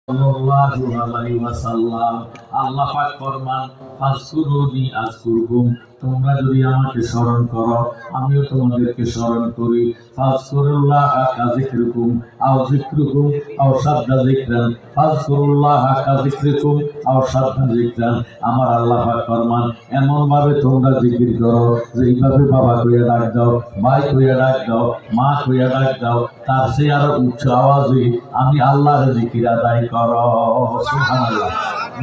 সাল্লাল্লাহু আলাইহি ওয়াসাল্লাম আল্লাহ পাক ফরমান ফাজকুরুনি আযকুরকুম, তোমরা যদি আমাকে স্মরণ করো আমিও তোমাদেরকে স্মরণ করি। ফাজকুরুল্লাহা কাযিকরিকুম আও যিকরুকুম আও শাদ্দা যিকরান, ফাজকুরুল্লাহা কাযিকরিকুম আও শাদ্দা যিকরান। আমার আল্লাহ পাক ফরমান এমন ভাবে তোমরা জিকির করো যে এইভাবে বাবা কইয়া ডাক দাও, ভাই কইয়া ডাক দাও, মা কইয়া ডাক দাও, তার চেয়ে আরো উচ্চ আওয়াজে আমি আল্লাহর জিকির আদায় করো। সুবহানাল্লাহ।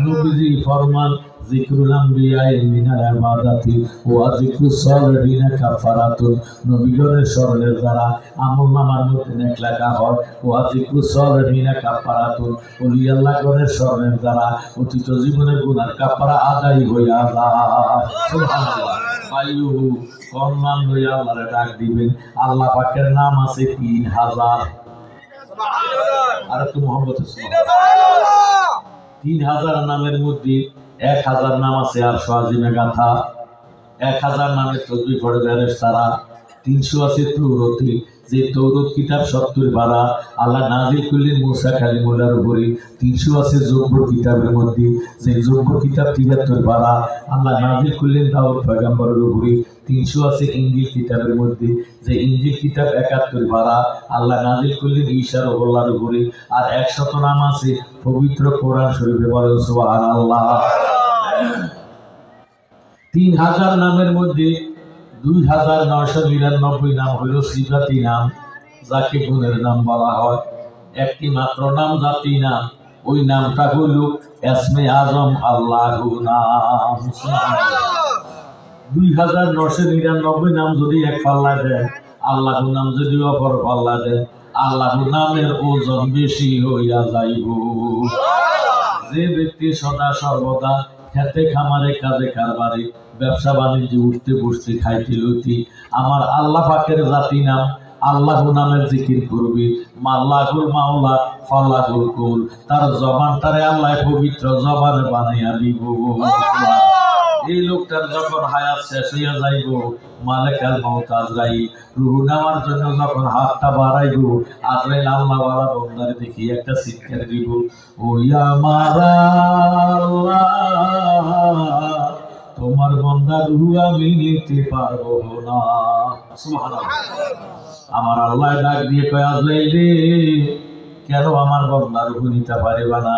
নবীজি ফরমান যিকরুল আমবিয়া মিনাল ইবাদাতি ওয়া যিকরুস সালিহিনা কাফারাতুন, নবীগণের স্মরণের দ্বারা আমলনামার মধ্যে নেক লেখা হয়। ওয়া যিকরুস সালিহিনা কাফারাতুন, ওলি আল্লাহগণের স্মরণের দ্বারা অতীত জীবনের গুনাহ কাফারা আদায় হইয়া যায়। সুবহানাল্লাহ। বায়ুহু কোন নাম লইয়া আল্লাহরে ডাক দিবেন? আল্লাহ পাকের নাম আছে 3000। আর একটু মোহাম্মদ 3000 নামের মধ্যে 1000 নাম আছে আরশ আজিমে গাথা, 1000 নামের তসবিহ পড়ে ফেরেশতারা, 300 আছে তৌরাতে, যে তৌরাত কিতাব 70 পারা আল্লাহ নাজিল করলেন মুসা কালিমুল্লাহর উপরে। 300 আছে জব্বর কিতাবের মধ্যে, যে জব্বর কিতাব 73 পারা আল্লাহ নাজিল করলেন দাউদ পয়গম্বরের উপরে। 300 আছে ইনজিল কিতাবের মধ্যে, যে ইনজিল কিতাব 71 পারা আল্লাহ নাজিল করলেন ঈসা রুহুল্লাহর উপরে। আর 100 নাম আছে পবিত্র কোরআন শরীফে, বলেন সুবহানাল্লাহ। 3000 নামের মধ্যে 2999 নাম হলো সিফাতি নাম, যাকে গুণের নাম বলা হয়। একটি মাত্র নাম জাতি নাম, ওই নামটা হলো এসমে আজম আল্লাহু নাম। 2999 নাম যদি এক পাল্লা দেন, আল্লাহু নাম যদি অপর পাল্লা দেন, আল্লাহু নামের ওজন বেশি হইয়া যাইব। যে ব্যক্তি সদা সর্বদা খেতে খামারে কাজে কারবারে ব্যবসা বাণিজ্যে উঠতে বসতে খাইতে লইতে আমার আল্লাহ পাকের জাতি নাম আল্লাহু নামের জিকির করবে, মাল্লাহুল মাওলা ফাল্লাহুল কুল, তার জবানটারে আল্লাহ পবিত্র জবান বানাইয়া দিব। এই লোকটার যখন হায়াত শেষ হইয়া যাইব, মালিকাল মউত আজরাইল রূহ নেওয়ার জন্য যখন হাতটা বাড়াইব, আজরাইল আল্লাহ ওয়ালা বান্দারে দেখি একটা চিৎকার দিব, ও আমার আল্লাহ, তোমার বান্দা রূহ আমি নিতে পারবো না। সুবহানাল্লাহ। আমার আল্লাহ ডাক দিয়ে কয়, আজরাইল রে, কেন আমার বান্দার রূহ নিতে পারবা না?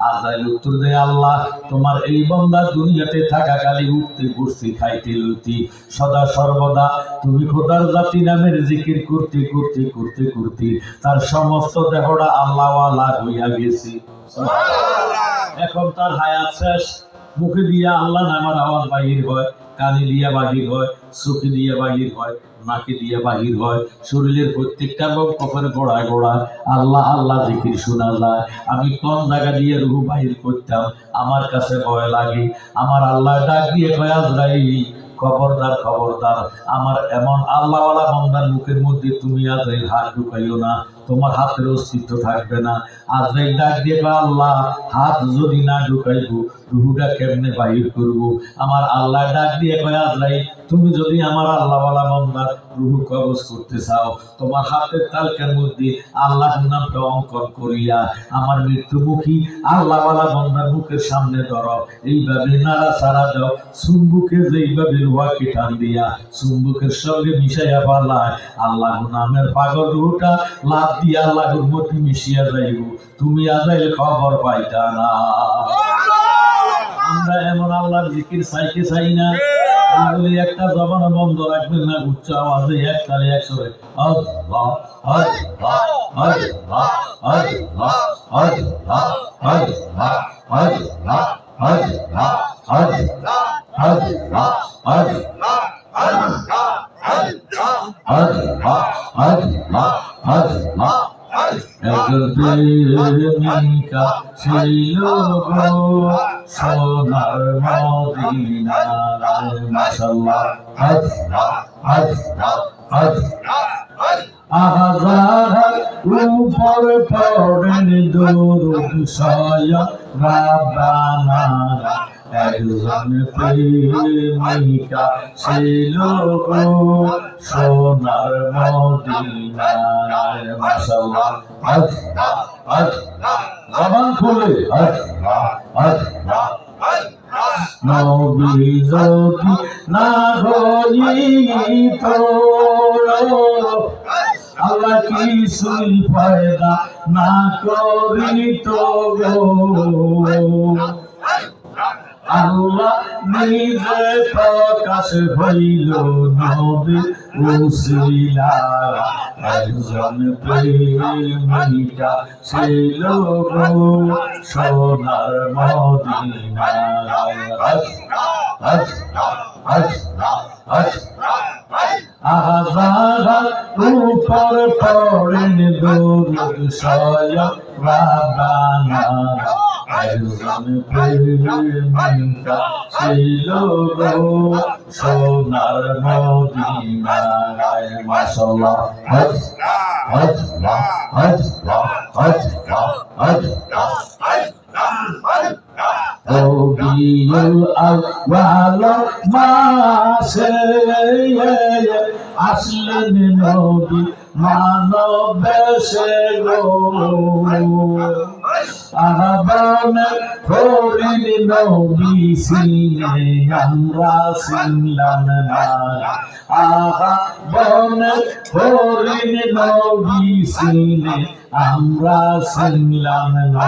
আজরাইল উত্তর দেয়, আল্লাহ, তোমার এই বান্দা দুনিয়াতে থাকাকালে উঠতে বসতে খাইতে লইতে সদা সর্বদা তুমি খোদার জাতি নামের জিকির করতে করতে করতে করতে তার সমস্ত দেহটা আল্লাহওয়ালা হইয়া গেছে। এখন তার হায়াত শেষ, মুখে দিয়া আল্লাহ নামের আওয়াজ বাহির হয়, কানে দিয়া বাহির হয়, চোখে দিয়া বাহির হয়, নাকে দিয়ে বাহির হয়, শরীরের প্রত্যেকটা লোক কখনো গোড়ায় গোড়ায় আল্লাহ আল্লাহ জিকির শোনা যায়। আমি কোন জায়গা দিয়ে রূহ বাহির করতাম আমার কাছে ভয় লাগে। আমার আল্লাহ ডাক দিয়ে কয়, আজরাইল, খবরদার খবরদার, আমার এমন আল্লাহওয়ালা বান্দার মুখের মধ্যে তুমি আজরাইল হাত ঢুকাইও না, তোমার হাতের অস্তিত্ব থাকবে না। আজরাইল ডাক দিয়ে কয়, আল্লাহ, হাত যদি না ঢুকাইব রূহটা কেমনে বাহির করব? আমার আল্লাহ ডাক দিয়ে কয়, আজরাইল, তুমি যদি আমার আল্লাহওয়ালা বান্দার রূহ কবজ করতে চাও, তোমার হাতের তালকার মধ্যে আল্লাহর নামটা অঙ্কন করিয়া আমার মৃত্যুমুখী আল্লাহওয়ালা বান্দার মুখের সামনে ধরো, এইভাবে নাড়াচাড়া দাও, চুম্বুকে যেইভাবে লোহাকে টান দিয়া চুম্বুকের সঙ্গে মিশাইয়া পালায় আল্লাহর নামের পাগল রূহটা লাভ দিয়া আল্লাহর মধ্যে মিশিয়া যাইব, তুমি আজরাইল খবর পাইতা না। আমরা এমন আল্লাহর জিকির চাইতে চাই না? তাহলে একটা জবান বন্ধ রাখবেন না, উচ্চ আওয়াজে এক তালে এক সুরে আল্লাহ আল্লাহ আল্লাহ আল্লাহ আল্লাহ আল্লাহ আল্লাহ আল্লাহ আল্লাহ আল্লাহ আল্লাহ আল্লাহ আল্লাহ আল্লাহ একজন প্রেমিকা ছিল গো সোনার মদিনায়, মাশাআল্লাহ আল্লাহ আল্লাহ আল্লাহ আহাজার উপর পড়েন দরুদ স্বয়ং রাব্বানা একজন প্রেমিকা ছিল গো সোনার মদিনায় মাশাআল্লাহ আল্লাহ আল্লাহ জবান খুলে আল্লাহ আল্লাহ নবী যদি না হইত আল্লাহ কিছুই পয়দা না করিত গো আল্লাহ নিজে প্রকাশ হইল নবী উসিলা একজন প্রেমিকা ছিল গো সোনার মদিনায় আহাজার উপর পড়েন দরুদ স্বয়ং রাব্বানা একজন প্রেমিকা ছিল গো সোনার মদিনায় মাশাআল্লাহ আল্লাহ আল্লাহ আল্লাহ আল্লাহ রবিউল আউয়াল মাসে আসলেন নবী মানব বেশে গো আহ্বানে হরিণ নবী সিনে আমরা চিনলাম না আহ্বানে হরিণ নবী সিনে আমরা চিনলাম না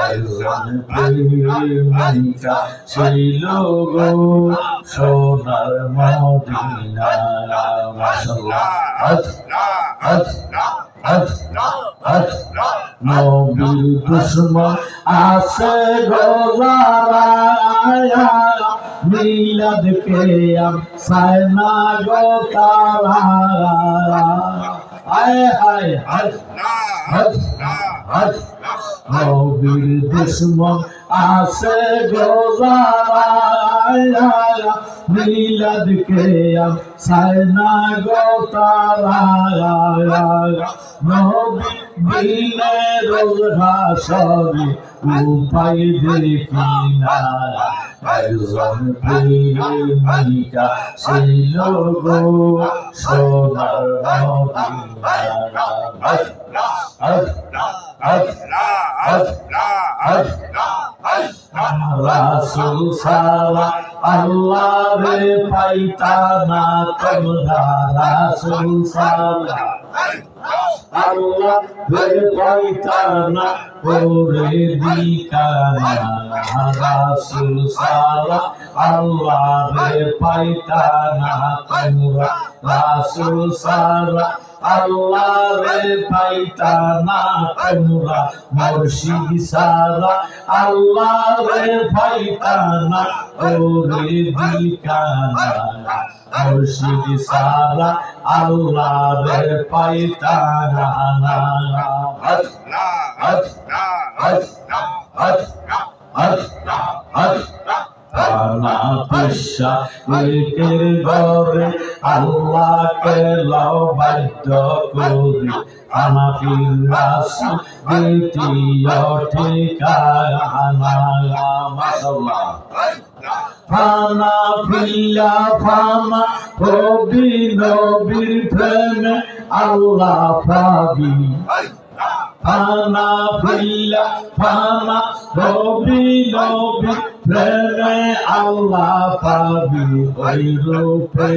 একজন প্রেমিকা ছিল গো সোনার মদিনায় মাশাআল্লাহ নবীর দুশমন আছে গো যারা মিলাদ কে আম সায়না গো তারা আয় হায় নবীর দুশমন আছে গো যারা মিলাদ কে আম সায়না গো তারা নবী বিনে রোজ হাসরে উপায় দেখি না একজন প্রেমিকা ছিল গো সোনার মদিনায় রাসূল সারা আল্লাহ রে পাইতা না তোমরা রাসূল সারা আল্লাহ রে পাইতা না ওরে দিকানা রাসূল সারা আল্লাহ রে পাইতা না তোমরা রাসূল সারা আল্লাহ রে পাইতা না তোমরা মুর্শিদ সারা আল্লাহ রে পাইতা না ওরে দিকানা মুর্শিদ সারা আল্লাহ রে পাইতা না আনা পিসা একের ঘরে আল্লাহকে লাও বাধ্য করি আনা ফিরাসি দ্বিতীয় ঠিকানা মাশাআল্লাহ ফানা ফিল্লা ফানা হবি নবীর প্রেমে আল্লাহ পাবি ফানা ফিল্লা ফানা হবি নবীর প্রেমে আল্লাহ পাবি ওই রূপে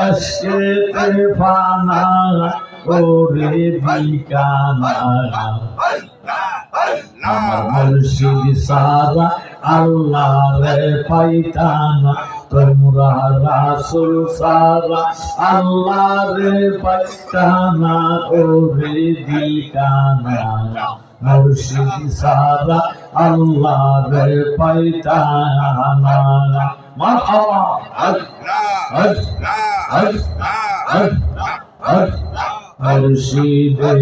এসকেতে ফানা ওরে বিকানা আমার মুর্শিদ সারা আল্লাহ রে পাইতানা তোমরা রাসূল সারা আল্লাহ রে পাইতানা ওরে দিকানা মুর্শিদ সারা আল্লাহ রে পাইতানা মারহাবা মুর্শিদের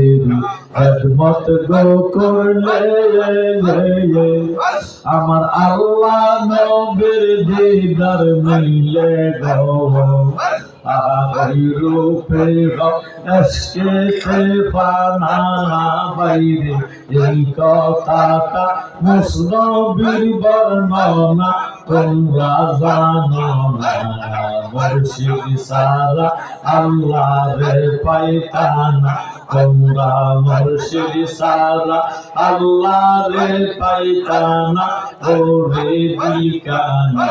খেদমত গো করলে আমার আল্লাহ নবীর দিদার মিলে গো আর রূপে এসকে ফানা বাইরে এই কথাটা মুসনবীর বর্ণনা তোমরা জানো না মুর্শিদ সারা আল্লাহ রে পাইতানা তোমরা মুর্শিদ সারা আল্লাহ রে পাইতানা ওরে দিকানা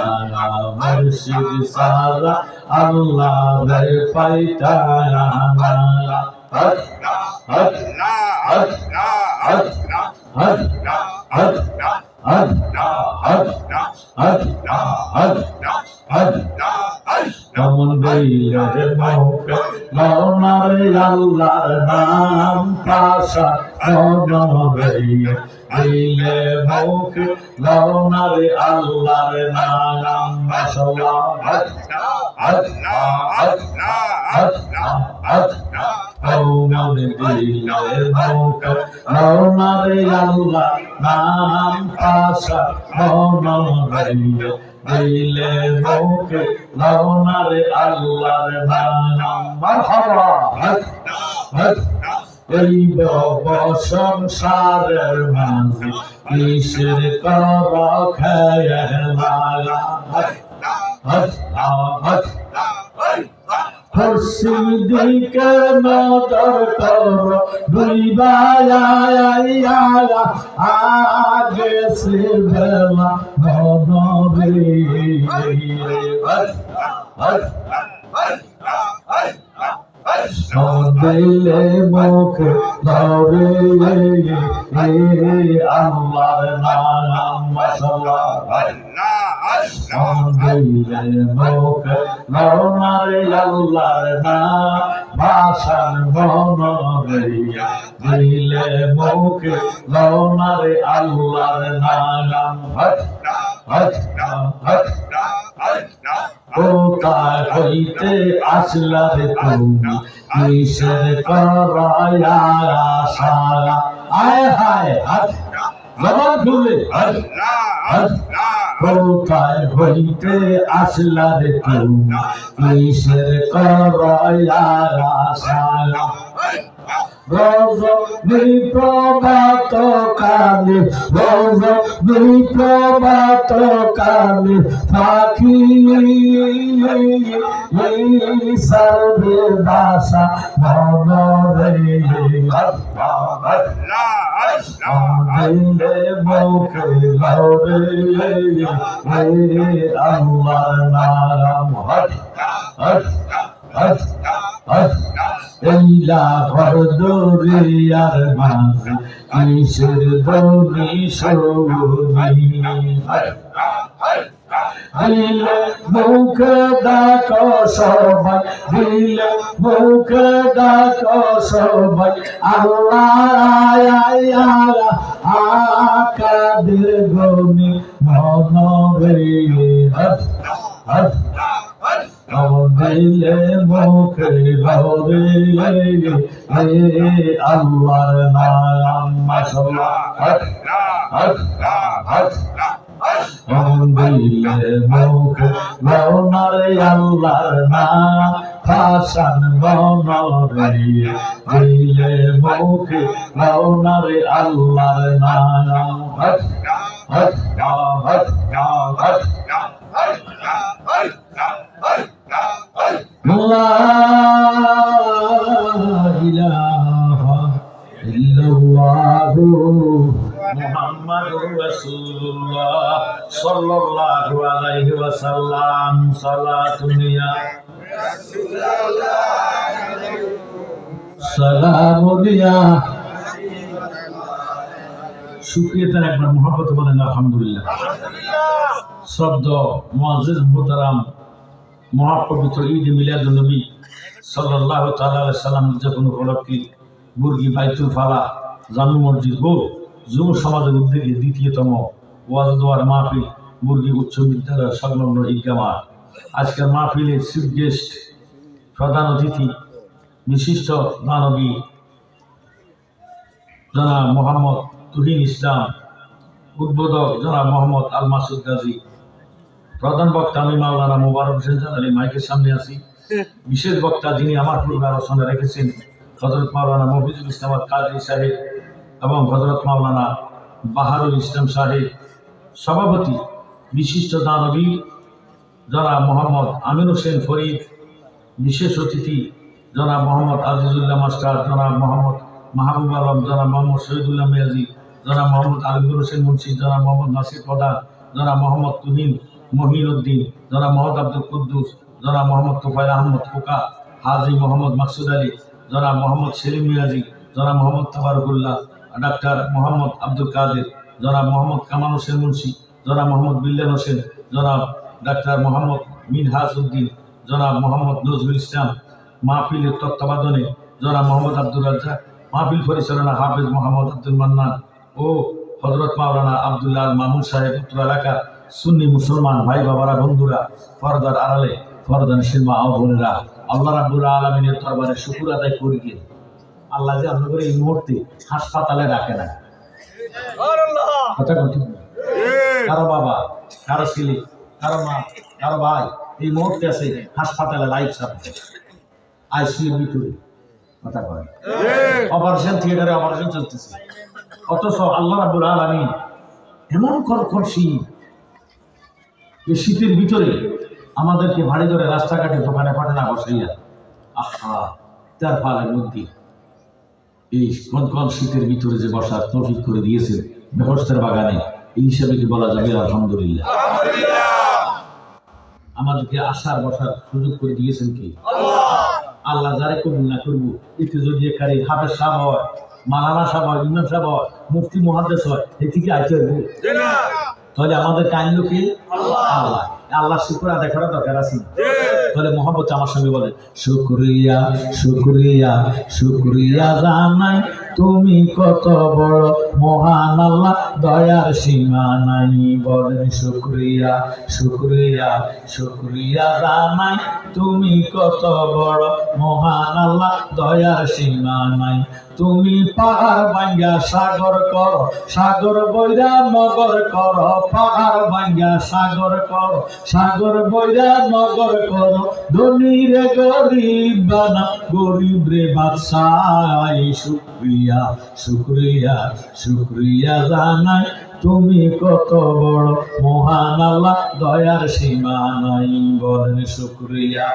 মুর্শিদ সারা আল্লাহ রে পাইতানা হদ হদ হদ হদ হদ হদ হদ হদ হদ হদ কেমন বইলে মুখে লওনারে আল্লাহর নাম পাশা নবরে দিলে মুখে লওনারে আল্লাহর নাম মাশাআল্লাহ হদ হদ হদ হদ হদ কেমন দিলে মুখে লওনারে আল্লাহ নাম পাশা নবরে দিলে মুখে লওনারে আল্লাহর নাম মারহাবা হদ হদ এই সংসারের মাঝে কিসের কর খেলা হদ হদ হদ পশ্চিম দিকে নজর কর দুই বায়া আগে সে বেলা নদরে দিলে মুখে ধরে আল্লাহর নাম মাশাআল্লাহ দিলে মুখে লওনারে আল্লাহর নাম ভাষার মনরে দিলে মুখে লওনারে আল্লাহর নাম হদ হদ হদ কোথায় হইতে আসলা রে তুমি কিসের করায়া সারা আয় হায় হাত জবান খুলে হদ হদ কোথায় হইতে আসলা রে তুমি কিসের করায়া সারা রজনী প্রভাত কালে রজনী প্রভাত কালে পাখি সর্বে বাসা মনরে দিলে মুখে লরে আল্লাহর নাম হদ হদ হদ হদ এইলা ঘর দরিয়ার মাঝে কিসের দৌড়ি সৌনি দিলে মুখে ডাকো সবাই দিলে মুখে ডাকো সবাই আল্লাহ আকাদের গনি মনরে হদ হদ দিলে মুখে লরে আল্লাহর নাম মাশাআল্লাহ হদ হদ হদ দিলে মুখে লওনারে আল্লাহর নাম ভাষান মনরে দিলে মুখে লওনারে আল্লাহর নাম হদ হদ হদ হদ লা ইলাহা ইল্লাল্লাহু মুহাম্মাদুর রাসূলুল্লাহ সাল্লাল্লাহু আলাইহি ওয়াসাল্লাম সালাতুন ইয়া রাসূলুল্লাহ সালামুন ইয়া শুকরিয়া তার একবার মহব্বত বলেন আলহামদুলিল্লাহ শব্দ মুআজ্জিজ মুহতারাম মহাপবিত্র ঈদ মিলাদুন নবী সাল্লাল্লাহু তাআলা আলাইহি সাল্লাম উদযাপন উপলক্ষে বুর্গি বাইতুল ফালা জামি মসজিদ ও যুব সমাজের উদ্যোগে দ্বিতীয়তম ওয়াজ দোয়ার মাহফিল বুর্গি উচ্চ বিদ্যালয় সংলগ্ন ঈদগাহ মাঠ। আজকের মাহফিলের চিফ গেস্ট প্রধান অতিথি বিশিষ্ট দানবী জনাব মোহাম্মদ তুহিন ইসলাম, উদ্বোধক জনাব মোহাম্মদ আল মাসুদ গাজী, প্রধান বক্তা আমি মাওলানা মোবারক হোসেন জালালী মাইকের সামনে আছি। বিশেষ বক্তা যিনি আমার পূর্বে আলোচনা রেখেছেন হযরত মাওলানা মফিজুল ইসলাম কাদরী সাহেব এবং হযরত মাওলানা বাহারুল ইসলাম সাহেব। সভাপতি বিশিষ্ট দানবী জনাব মোহাম্মদ আমির হোসেন ফরিদ। বিশেষ অতিথি জনাব মোহাম্মদ আজিজুল্লাহ মাস্টার, জনাব মোহাম্মদ মাহবুব আলম, জনাব মোহাম্মদ শহীদুল্লাহ মিয়াজি, জনাব মোহাম্মদ আলিমুর হোসেন মুন্সি, জনাব মোহাম্মদ নাসির প্রধান, জনাব মোহাম্মদ মহিন উদ্দিন, জনাব মোহাম্মদ আব্দুল কুদ্দুস, জনাব মোহাম্মদ তোফায়েল আহমদ খোকা, হাজী মোহাম্মদ মাকসুদ আলী, জনাব মোহাম্মদ সেলিম মিয়াজি, জনাব মোহাম্মদ তাবারকুল্লাহ, ডাক্তার মোহাম্মদ আব্দুল কাদের, জনাব মোহাম্মদ কামাল হোসেন মুন্সি, জনাব মোহাম্মদ বিল্লাল হোসেন, জনাব ডাক্তার মোহাম্মদ মিনহাজ উদ্দিন, জনাব মোহাম্মদ নজরুল ইসলাম। মাহফিলের তত্ত্বাবধানে জনাব মোহাম্মদ আব্দুল রাজ্জাক। মাহফিল পরিচালনা হাফেজ মোহাম্মদ আব্দুল মান্নান ও হযরত মাওলানা আব্দুল্লাহ মামুন সাহেব। উত্তর এলাকার সুন্নি মুসলমান ভাই বাবারা, বন্ধুরা, পর্দার আড়ালে পর্দানশীল মা ও বোনেরা, আল্লাহ রাব্বুল আলামিনের দরবারে শুকর আদায় করি। আল্লাহ যে আপনাদের এই মুহূর্তে হাসপাতালে রাখে না, কথা ঠিক না? কারো বাবা, কারো ছেলে, কারো মা, কারো ভাই এই মুহূর্তে আছে হাসপাতালে লাইফ সাপোর্ট, আইসিইউর ভিতরে, কথা কয় অপারেশন থিয়েটারে অপারেশন চলতেছে। অথচ আল্লাহ রাব্বুল আলামিন এমন কড়কড় শীত, এই শীতের ভিতরে আমাদেরকে ভারী ধরে রাস্তাঘাটে দোকানে পাঠে না বসাইয়া, আহা তার পালের মধ্যে এই কনকন শীতের ভিতরে যে বসার তৌফিক করে দিয়েছে বেহেশতের বাগানে, এই হিসাবে কি বলা যাবে আলহামদুলিল্লাহ? আমাদেরকে আসার বসার সুযোগ করে দিয়েছেন কি আল্লাহ? যারে কবুল না করবো, এতে যদি একারে হাফেজ সাহেব হয়, মালানা সাহেব হয়, ইমাম সাহেব হয়, মুফতি মুহাদ্দিস হয়, এতে কি আইতে হবে? তাহলে আমাদের কাইন্দ কি আল্লাহ। আল্লাহ শুকর আদায় করার দরকার আছে। তাহলে মোহাম্মদ আমার সঙ্গে বলে, শুকরিয়া শুকরিয়া শুকরিয়া জানাই, তুমি কত বড় মহান আল্লাহ, দয়ার সীমা নাই। বলেন শুকরিয়া শুকরিয়া শুকরিয়া জানাই, তুমি কত বড় মহান আল্লাহ, দয়ার সীমা নাই। তুমি পাহাড় ভাঙ্গা সাগর কর, সাগর বইরা নগর কর, পাহাড় ভাঙ্গা সাগর কর, সাগর বইরা নগর কর, ধনী রে গরিব বানা, গরিব রে বাদশাহ। শুকরিয়া শুকরিয়া শুকরিয়া জানাই, তুমি কত বড় মহান আল্লাহ, দয়ার সীমা নাই। বলেন শুকরিয়া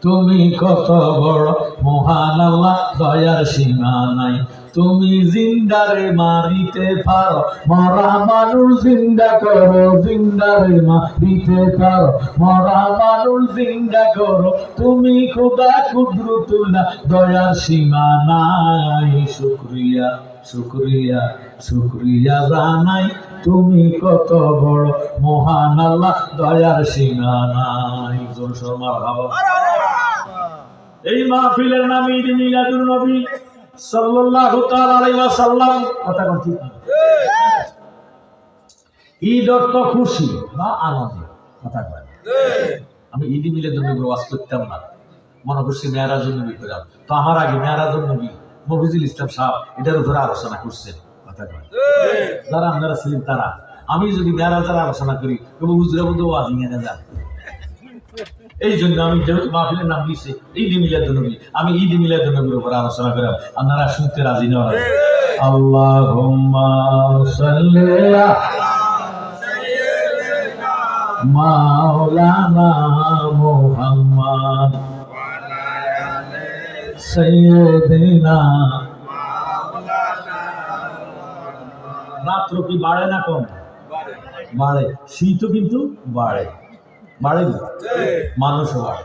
তুমি কত বড় মহান আল্লাহ, দয়ার সীমা নাই। তুমি জিন্দারে মারিতে পারো, মরা মানুষ জিন্দা করো, জিন্দারে মারিতে পারো, মরা মানুষ জিন্দা করো, তুমি খোদা কুদরতুল্লাহ, দয়ার সীমা নাই। শুকরিয়া শুকরিয়া শুকরিয়া জানাই, তুমি কত বড় মহান আল্লাহ, দয়ার সীমা নাই। এই মাহফিলের নাম ঈদ মিলাদুন নবী সাল্লাল্লাহু তাআলা আলাইহি ওয়াসাল্লাম। কথা কোন ঠিক না? ঈদ অর্থ খুশি বা আনন্দ, কথা কয়। আমি ঈদ মিলাদুন নবী ওয়াজ করতাম না, মনে করছি মেরাজুন নবী কইলাম। তো আমার আগে মেরাজুন নবী মফিজুল ইসলাম সাহেব এটার উপরে আলোচনা করছেন, কথা কয়। যারা আপনারা ছিলেন তারা, আমি যদি মেরাজের আলোচনা করি তবে হুজুরা বলতে ওয়াজ নিয়ে না যান। এই জন্য আমি যেহেতু মাহফিলের নাম দিয়েছি ঈদ মিলাদুন নবী, আমি ঈদ মিলাদুন নবীর উপর আলোচনা করি। আপনারা শুনতে রাজি নন? আল্লাহুম্মা সাল্লি আলা মাওলানা মুহাম্মদ সাইয়্যিদিনা। রাত্র কি বাড়ে না কম? বাড়ে। শীতও কিন্তু বাড়ে, বাড়ে মানুষও বাড়ে।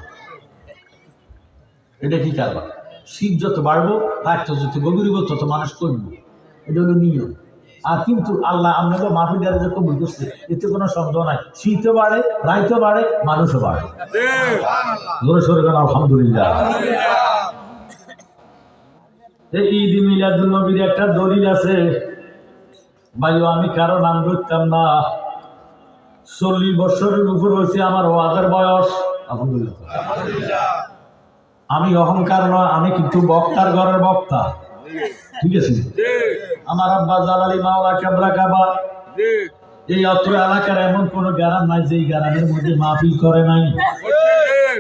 এটা কি কারবার? শীত যত বাড়বো, রাত যত গভীর হবো, তত মানুষ করবো, এটা হলো নিয়ম। আর কিন্তু আল্লাহ আপনাদের মাহফিলদারে যে কবুল করছে, এতে কোনো সন্দেহ নাই। শীতও বাড়ে, রাতও বাড়ে, মানুষও বাড়ে। জোরে সোরে কেন আলহামদুলিল্লাহ। এই ঈদ মিলাদুন নবীর একটা দলিল আছে ভাইও, আমি কারো নাম ধরতাম না। 40 বছরের উপর হয়েছে আমার ওয়াজের বয়স, আলহামদুলিল্লাহ। আমি অহংকার নয়, আমি কিন্তু বক্তার ঘরের বক্তা, ঠিক আছে। আমার আব্বা জালালী মাওলা কেবলা কাবা এই অত্র এলাকার এমন কোন গ্রাম নাই যে গ্রামের মধ্যে মাহফিল করে নাই,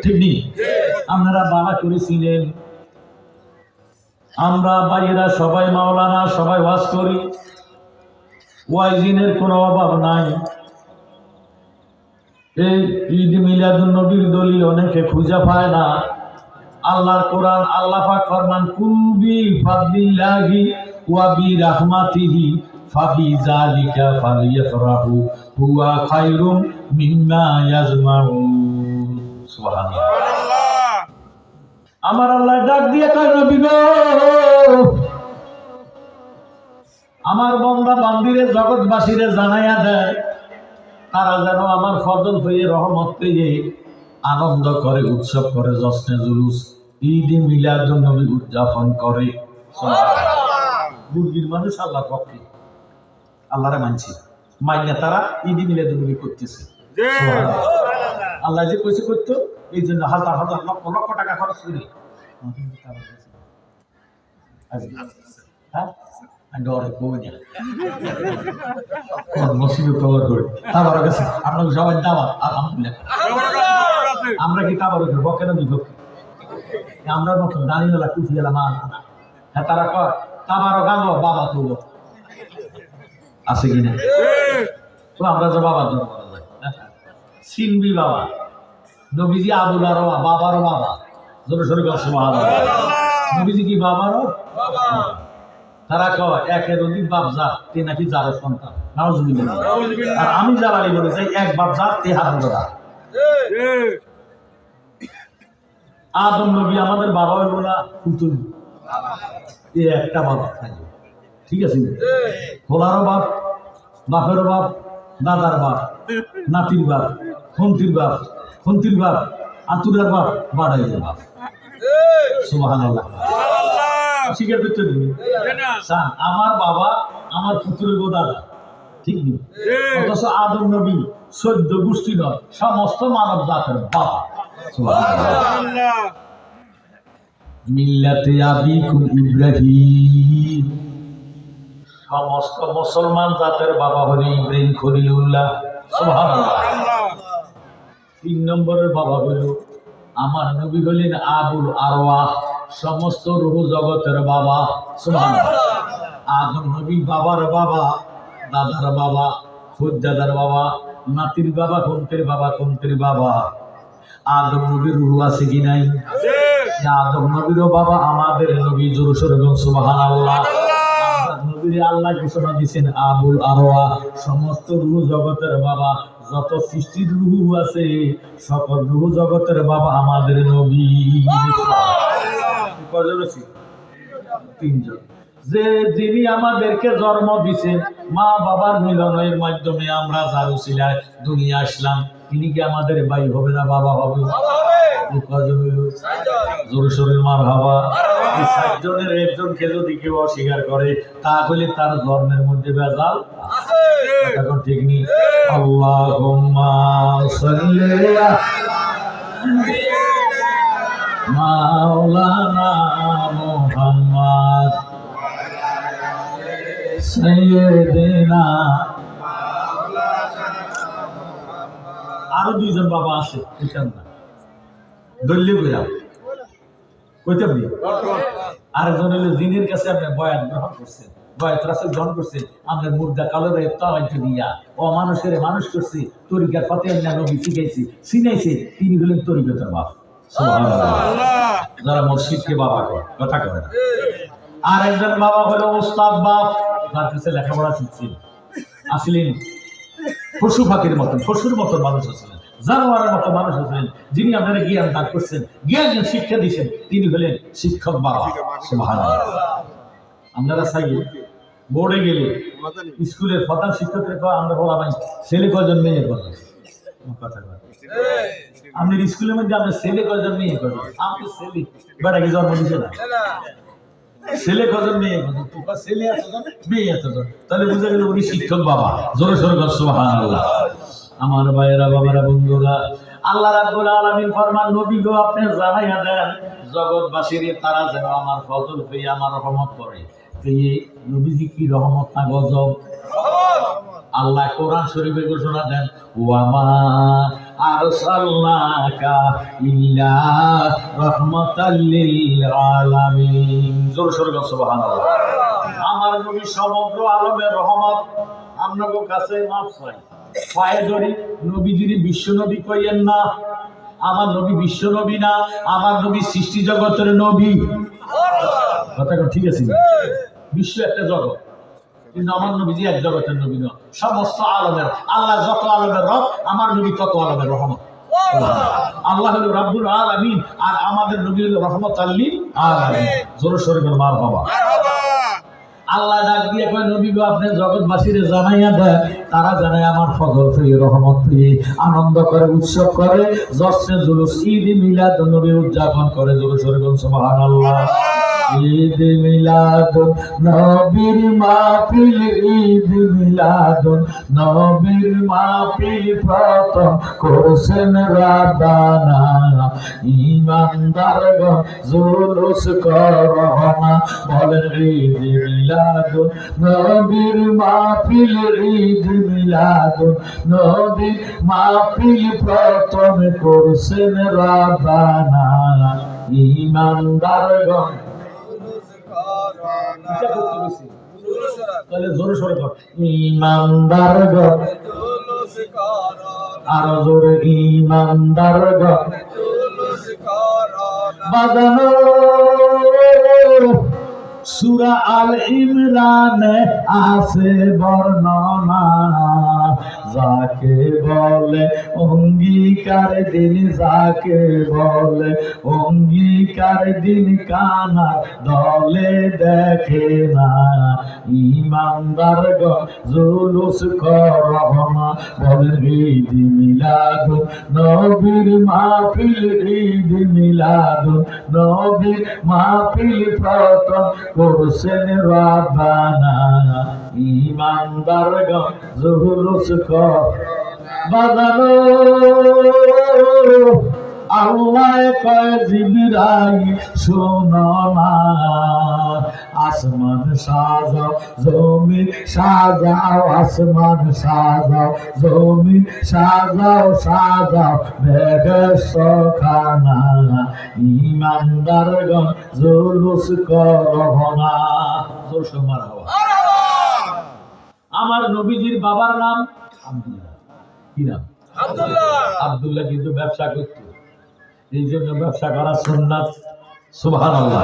ঠিক নেই? আপনারা বাবা করেছিলেন, আমরা ভাইয়েরা সবাই মাওলানা, সবাই ওয়াজ করি, ওয়াইজিনের কোনো অভাব নাই। এই ঈদ মিলাদুন নবীর দলিল অনেকে খুঁজে পায় না। আল্লাহর কোরআন, আল্লাহ পাক ফরমান কুবি ফাদলিল্লাহি ওয়া বিরাহমাতিহি ফাবিযালিকা ফালইফরাহু হুয়া খায়রুম মিম্মা ইয়াজমাউন। সুবহানাল্লাহ। আমার আল্লাহ ডাক দিয়ে কয় নবী গো, আমার বান্দা বান্দিরে জগৎবাসীরে জানাইয়া দেয় তারা যেন আমার ফজল হয়ে রহমত পেয়ে আনন্দ করে, উৎসব করে, জশ্নে জুলুস ঈদ মিলাদুন নবী উদযাপন করে। মুরগির মানুষ আল্লাহর পক্ষে, আল্লাহরে মানছে, মাইনা তারা ঈদ মিলাদুন নবী করতেছে। আল্লাহ যে কইছে করতো, এই জন্য হাজার হাজার লক্ষ লক্ষ টাকা খরচ করি। হ্যাঁ ডরে কমে মসজিদে কভার করে তারপর গেছে আপনাকে সবাই দাওয়াত আলহামদুলিল্লাহ। আমরা কি তারপর বকের বিপক্ষে, আমরা নতুন দাঁড়িয়ে টুফি গেলাম হ্যাঁ, তারা কয় তাবারও গান বাবা তুলো আছে কিনা, তো আমরা যে বাবার জন্য সিনবি বাবা নবীজি আবুল আর বাবারও বাবা জোর সরে নবীজি কি বাবারও তারা কয় একের অধিক বাপ যার তে নাকি যারও সন্তান। আর আমি জ্বালানি বলে চাই এক বাপ যার তে হারা। আদম নবী আমাদের বাবা হইব না পুতুল, এ একটা বাবা থাকবে, ঠিক আছে? খোলারও বাপ, বাপেরও বাপ, দাদার বাপ, নাতির বাপ, খন্তির বাপ, খন্তির বাপ, আতুরার বাপ, বাড়াইয়ের বাপ। সুবহানাল্লাহ। স্বীকার করতে দিবি আমার বাবা আমার পুত্রের গো দাদা, ঠিক নেই? অথচ আদম নবী 14 গোষ্ঠী নয়, সমস্ত মানব জাতের বাবা। মিল্লাতে আবিকুম ইব্রাহিম, সমস্ত মুসলমান জাতের বাবা হলো ইব্রাহিম খলিলুল্লাহ। সুবহানাল্লাহ। 3 নম্বরের বাবা হলো আমার নবী হলেন আবুল আরওয়াহ, সমস্ত রূহ জগতের বাবা। সুবহানাল্লাহ। আদম নবী বাবার বাবা, দাদার বাবা, খুদাদার বাবা, নাতির বাবা, কন্তের বাবা, কন্তের বাবা। আদম নবীর রূহ আছে কি নাই? আদম নবীরও বাবা আমাদের নবী। জোরে সোরে বলুন সুবহানাল্লাহ। নবীর আল্লাহ ঘোষণা দিয়েছেন আবুল আরওয়াহ, সমস্ত রূহ জগতের বাবা। যত সৃষ্টির রূহ আছে সকল রূহ জগতের বাবা আমাদের নবী। তিনজন, যে যিনি আমাদেরকে জন্ম দিয়েছেন, মা বাবার মিলনের মাধ্যমে আমরা যার উসিলায় দুনিয়া আসলাম, তিনি কি আমাদের ভাই হবে না বাবা হবে? জোরে সোরে মারহাবা। এই 7 জনের একজনকে যদি কেউ অস্বীকার করে তাহলে তার ধর্মের মধ্যে ভেজাল আছে, এখন ঠিক নেই? আল্লাহুম্মা সাল্লি আলা মাওলানা মুহাম্মদ সাইয়্যিদিনা। আরো 2 জন বাবা আছে, বুঝছেন না? দল্লি বুঝা কইতাম নি। আরেকজন হলো জিনের কাছে আপনি বয়াত গ্রহণ করছেন, বয়াত রাসূল গ্রহণ করছেন, আমাদের মুর্দা কালো রে তাওয়াইতে দিয়া ও মানুষের মানুষ করছে, তরিকার ফাতিহা নবী শিখাইছে, সিনাইছে, তিনি হলেন তরিকতের বাপ। সুবহানাল্লাহ। যারা মুর্শিদকে বাবা কয়, কথা কয় না। আর একজন বাবা হলো ওস্তাদ বাপ, যার কাছে লেখাপড়া শিখছেন, আসলেন পশু পাখির মতন, পশুর মতন মানুষ আছিলেন, জানোয়ারের মতো মানুষ আছিলেন, যিনি আপনারা জ্ঞান দান করছেন, জ্ঞান শিক্ষা দিয়েছেন, তিনি হলেন শিক্ষক বাবা। সুবহানাল্লাহ। আপনারা চাই বোর্ডে গেলে স্কুলের প্রধান শিক্ষকের আমরা বলা ভাই ছেলে কয়জন মেয়ে কয়জন, কথা কয় আপনার স্কুলের মধ্যে আপনার ছেলে কয়জন মেয়ে কয়জন? আপনার ছেলে বেটাকে জন্ম দিচ্ছে না, ছেলে কজন মেয়ে কজন, তোর ছেলে এতজন মেয়ে এতজন, তাহলে বুঝা গেল উনি শিক্ষক বাবা। জোরে সোরে বল সুবহানাল্লাহ। আমার ভাইয়েরা, বাবারা, বন্ধুরা, আল্লাহ রাব্বুল আলামিন ফরমান নবী গো আপনি জানাইয়া দেন জগৎবাসীর তারা যেন আমার ফজল পেয়ে আমার রহমত করে। এই নবীজি কি রহমত না গজব? আল্লাহ কোরআন শরীফে ঘোষণা দেন, ওয়ামা আরসালনাকা ইল্লা রাহমাতাল লিল আলামিন। জোরে সোরে বলো সুবহানাল্লাহ। আমার নবী সমগ্র আলমের রহমত। আপনাদের কাছে মাপ চাই, পায়ে ধরি, নবীজির বিশ্ব নবী কইয়েন না। আমার নবী বিশ্ব নবী না, আমার নবী সৃষ্টি জগতের নবী। কথা ঠিক আছে? বিশ্ব একটা জগৎ, কিন্তু আমার নবীজি এক জগতের নবী নয়, সমস্ত আলমের। আল্লাহ যত আলমের রব, আমার নবী তত আলমের রহমত। আল্লাহ হলো রাব্বুল আলামিন, আর আমাদের নবী হলো রহমতুল লিল আলামিন। জোরে সোরে বল মারহাবা। আল্লাহ ডাক দিয়ে কয়, নবী গো আপনি জগৎবাসীরে জানাইয়া দেন, তারা জানায় আমার ফজল পেয়ে, রহমত পেয়ে আনন্দ করে, উৎসব করে, জশ্নে জুলুস ঈদ মিলাদ নবী উদযাপন করে। জোরে সোরে বল সুবহানাল্লাহ। ঈদ মিলাদ নবীর মাহফিল, ঈদ মিলাদ নবীর মাহফিল প্রথম করছেন রাব্বানা। ঈমানদারগণ জুলুস করোনা, বলেন ঈদ মিলাদ নবীর মাহফিল, ঈদ মিলাদ নবীর মাহফিল প্রথম করছেন রাব্বানা। ঈমানদারগণ জোরে সরে কর, ঈমানদারগণ আরো জোরে, ঈমানদারগণ বাজানো। সূরা আল ইমরানে আছে বর্ণনা, যাকে বলে অঙ্গীকার দিন, যাকে বলে অঙ্গীকার দিন, কানা দলে দেখে না। ঈমানদারগণ জুলুস করোনা, বলেন ঈদ মিলাদ নবীর মাহফিল, ঈদ মিলাদ নবীর মাহফিল প্রথম করছেন রাব্বানা। ঈমানদারগণ জুলুস বাজানো। আল্লাহ কয় জিবরাইল শোনো না, আসমান সাজাও জমিন সাজাও, আসমান সাজাও জমিন সাজাও, সাজাও বেহেশত খানা। ঈমানদারগণ জুলুস করোনা। জোর সে মারহাবা। আমার নবীজির বাবার নাম আব্দুল্লাহ। কি নাম? আব্দুল্লাহ। আব্দুল্লাহ কিন্তু ব্যবসা করত, এই জন্য ব্যবসা করা সুন্নাত। সুবহানাল্লাহ।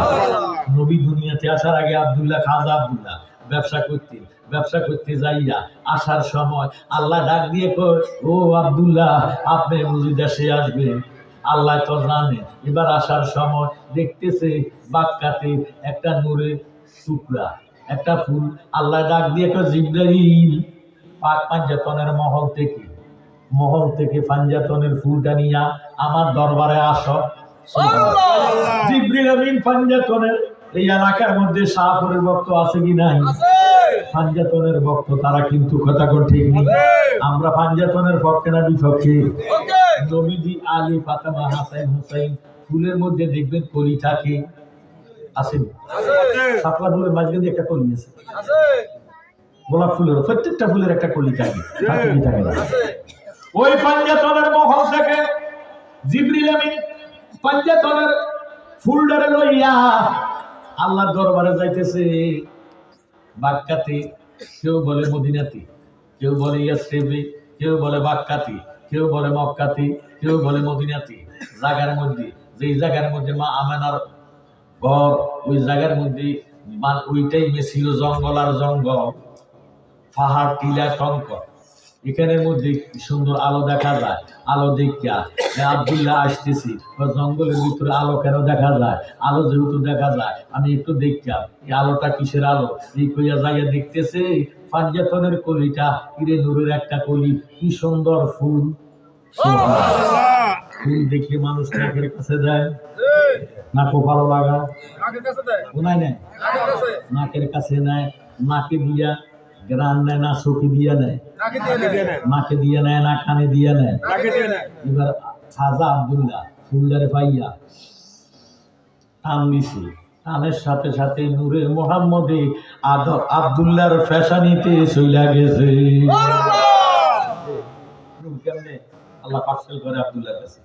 নবী দুনিয়াতে আসার আগে আব্দুল্লাহ, খাজা আব্দুল্লাহ ব্যবসা করতেন। ব্যবসা করতে যাইয়া আসার সময় আল্লাহ ডাক দিয়ে কয়, ও আব্দুল্লাহ আপনি বুঝি দেশে আসবেন? আল্লাহ তো জানে। এবার আসার সময় দেখতেছে বাক্কাতে একটা নূরের টুকরা, একটা ফুল। আল্লাহ ডাক দিয়ে কয়, জিবরাইল পাক পাঞ্জাতনের মহল থেকে পাঞ্জাতনের ফুলটা নিয়া আমার দরবারে আসো। জিবরিল আমিন পাঞ্জাতনের এই এলাকার মধ্যে শাহপুরের ভক্ত আছে কি নাই? পাঞ্জাতনের ভক্ত তারা, কিন্তু কথা কোন ঠিক নেই। আমরা পাঞ্জাতনের পক্ষে না বিপক্ষে? নবীজি আলী, ফাতেমা, হাসান, হুসাইন ফুলের মধ্যে দেখবেন কলি থাকে, আছে? শাপলা ফুলের মাঝখানে একটা কলি আছে, গোলাপ ফুলের প্রত্যেকটা ফুলের একটা কলি থাকে, ওই পাঞ্জাতনের মহল থেকে জিবরিল আমিন পাঞ্জাতনের ফুলডারে লইয়া আল্লাহর দরবারে যাইতেছে। বাক্কাতে, কেউ বলে মদিনাতে, কেউ বলে ইয়াসরিবে, কেউ বলে বাক্কাতে, কেউ বলে মক্কাতে, কেউ বলে মদিনাতে। জায়গার মধ্যে, যেই জায়গার মধ্যে মা আমেনার ঘর, ওই জায়গার মধ্যে ওইটাই ছিল জঙ্গল আর জঙ্গল, পাহাড়, টিলা, কঙ্কর। এখানের মধ্যে সুন্দর আলো দেখা যায়। আলো দেখিয়া আব্দুল্লাহ আসতেছি, জঙ্গলের ভিতরে আলো কেন দেখা যায়? আলো যেহেতু দেখা যায়, আমি একটু দেখিয়া এই আলোটা কিসের আলো, এই কইয়া যাইয়া দেখতেছে পাঞ্জাতনের কলিটা, ইরে নূরের একটা কলি, কি সুন্দর ফুল। ফুল দেখে মানুষ নাকের কাছে দেয়, নাকও ভালো লাগা, শোনায় নেয়, নাকের কাছে নেয়, নাকে দিয়া গ্রান নেয় না, চোখে দিয়া নেয়, নাকে দিয়া নেয় না, কানে দিয়া নেয়। এবার খাজা আব্দুল্লাহ ফুলদারে পাইয়া টান দিছে, কানের সাথে সাথে নূরে মোহাম্মদে আব্দুল্লাহর ফ্যাশানিতে চইলা গেছে। কেমনে আল্লাহ পার্সেল করে আব্দুল্লাহর কাছে।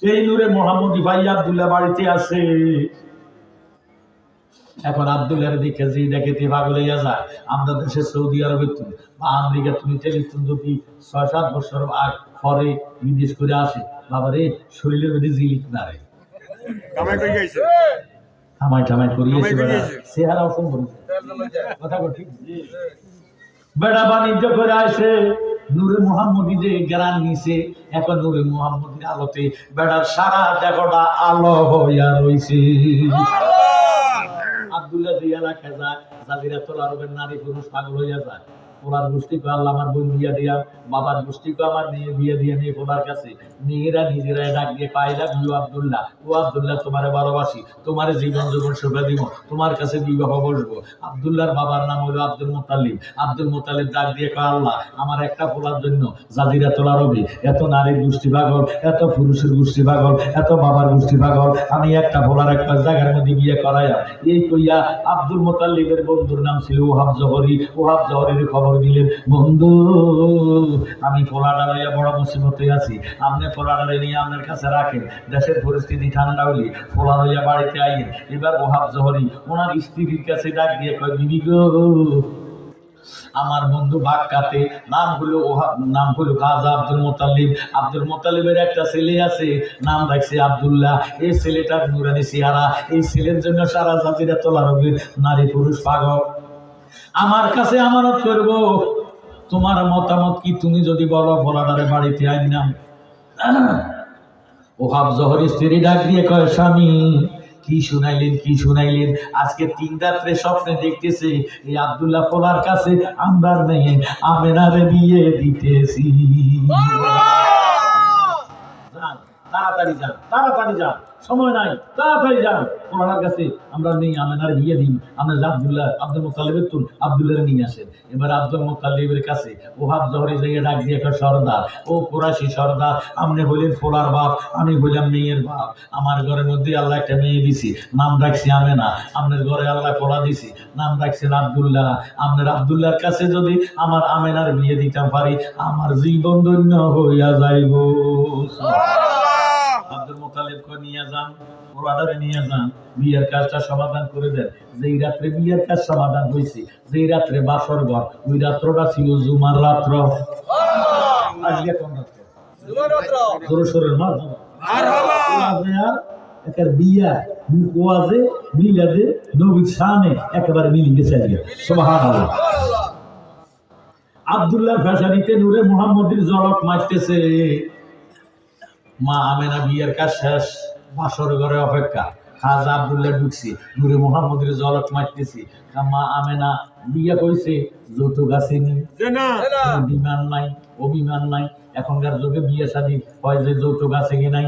এই নূরে মোহাম্মদী ভাই আব্দুল্লাহ বাড়িতে আছে। এখন আব্দুল্লাহর দেখে যে দেখেতে পাগল হইয়া যায়। আমরা দেশে সৌদি আরবের তুমি বা আমেরিকা তুমি টেলিফোন যদি ৬-৭ বছর আগ পরে বিদেশ করে আসে, বাবারে শরীরের মধ্যে জিলিক না রে, থামাই ঠামাই করিয়েছে, চেহারাও সুন্দর কথা ঠিক। বেড়া বাণিজ্য করে আসে নূরে মোহাম্মদী যে গ্রান নিছে, এখন নূরে মোহাম্মদীর আলোতে বেড়ার সারা দেহটা আলো হইয়া রইছে। আব্দুল্লাহ যে এলাকায় যায়, জাজিরাতুল আরবের নারী পুরুষ পাগল হইয়া যায়। ওনার গোষ্ঠীকে আল্লাহ আমার বোন বিয়া দিয়া, বাবার গোষ্ঠীকে আমার মেয়ে বিয়ে দিয়ে নিয়ে ওনার কাছে মেয়েরা নিজেরাই ডাক দিয়ে পায়রা বিউ আব্দুল্লাহ, ও আব্দুল্লাহ তোমারে ভালোবাসি, তোমার জীবন জীবন সুখে দিব, তোমার কাছে বিবাহ বসবো। আব্দুল্লাহর বাবার নাম হলো আব্দুল মুতালিব। আব্দুল মুতালিব ডাক দিয়ে কয়, আল্লাহ আমার একটা ফোলার জন্য জাজিরাতুল আরবে এত নারীর গোষ্ঠী পাগল, এত পুরুষের গোষ্ঠী পাগল, এত বাবার গোষ্ঠী পাগল, আমি একটা ফোলার একটা জায়গার মধ্যে বিয়ে করাইয়া। এই কইয়া আব্দুল মুতালিবের বন্ধুর নাম ছিল ওহাব জহরি। ওহাব জহরির খবর দিলেন, বন্ধু আমি ফোলাডা লইয়া বড় মুসিবতে আছি, আপনি ফোলাডারে নিয়ে আপনার কাছে রাখেন, দেশের পরিস্থিতি ঠান্ডা হইলে ফোলা লইয়া বাড়িতে আইয়েন। এবার ওহাব জহরি ওনার স্ত্রীর কাছে ডাক দিয়ে কয়, বিবি গো আমার বন্ধু বাক্কাতে নাম হলো খাজা আব্দুল মুতালিব। আব্দুল মুতালিবের একটা ছেলে আছে, নাম রাখছে আব্দুল্লাহ। এই ছেলেটার নুরানি চেহারা, এই ছেলের জন্য সারা জাজিরাতুল আরবের নারী পুরুষ পাগল। আমার কাছে আমানত করব, তোমার মতামত কি? তুমি যদি বলো ফলাডারে বাড়িতে আইনাম। ওহাব জহরি স্ত্রী ডাক দিয়ে কয়, স্বামী কি শুনাইলেন? আজকে 3 রাত্রে স্বপ্নে দেখতেছে এই আব্দুল্লাহ ফোলার কাছে আমরা মেয়ে আমেনারে বিয়ে দিতেছি। তাড়াতাড়ি যান, সময় নাই, তাড়াতাড়ি যান ফোলার কাছে আমরা মেয়ে আমেনার বিয়ে দিই। আমরা আব্দুল মুতালিবের তুল আব্দুল্লাহর নিয়ে আসেন। এবার আব্দুল মুতালিবের কাছে ওহাব জহরি যাইয়া ডাক দিয়ে একটা সর্দার, ও কুরাশি সর্দার, আপনি হইলেন ফোলার বাপ, আমি হইলাম মেয়ের বাপ। আমার ঘরের মধ্যে আল্লাহ একটা মেয়ে দিছি, নাম রাখছি আমেনা। আপনার ঘরে আল্লাহ ফোলা দিছি, নাম রাখছেন আব্দুল্লাহ। আপনার আব্দুল্লাহর কাছে যদি আমার আমেনার বিয়ে দিতে পারি, আমার জীবন ধন্য হইয়া যাইব। আব্দুল মুতালিবকে নিয়ে যান, ফোলাডারে নিয়ে যান, বিয়ের কাজটা সমাধান করে দেন। যেই রাত্রে বিয়ের কাজ সমাধান হয়েছে, যেই রাত্রে বাসর ঘর, ওই রাত্রটা ছিল জুমার রাত্র। আজকে কোন রাত্র? জোরসোরের বিয়া ওয়াজে মিলাদে নবীর শানে একেবারে মিলি গেছে। সুবহানাল্লাহ। আব্দুল্লাহ ফ্যাশানিতে নূরে মুহাম্মদীর জলক মারতেছে। মা আমেনা বিয়ের কাজ শেষ, বাসর ঘরে অপেক্ষা। খাজা আব্দুল্লাহ ঢুকছি, নূরে মুহাম্মদের জলক মারতেছি। মা আমেনা বিয়ে কইছে, যৌতুক আসেনি, বিমান নাই, অভিমান নাই। এখনকার যুগে বিয়ে শাদী হয় যে যৌতুক আছে কি নাই?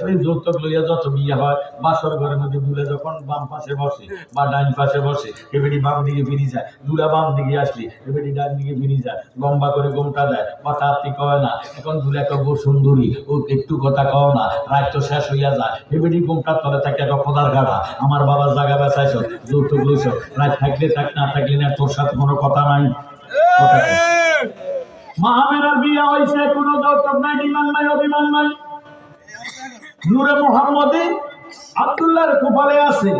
ওই যৌতুক লইয়া যত বিয়ে হয়, বাসর ঘরের মধ্যে দুলে যখন বাম পাশে বসে বা ডাইন পাশে বসে, এবারে বাম দিকে ফিরে যায়, দুলা বাম দিকে আসলে এবারে ডান দিকে ফিরে যায়, লম্বা করে গোমটা দেয়, কথা আপনি কয় না। এখন দুলা কব সুন্দরী, ও একটু কথা কও না, রাত তো শেষ হইয়া যায়। এবারে গোমটার তলে থাকে একটা খোদার গাড়া, আমার বাবার জায়গা বেচাইছ, যৌতুক লইছ, রাত থাকলে থাক, না থাকলে না, তোর সাথে কোনো কথা নাই। মা আমেনার বিয়ে হয়েছে, কোনো যৌতুক নাই, ডিমান্ড নাই, অভিমান নাই। নূরে মুহাম্মদী আব্দুল্লাহর কপালে আছে।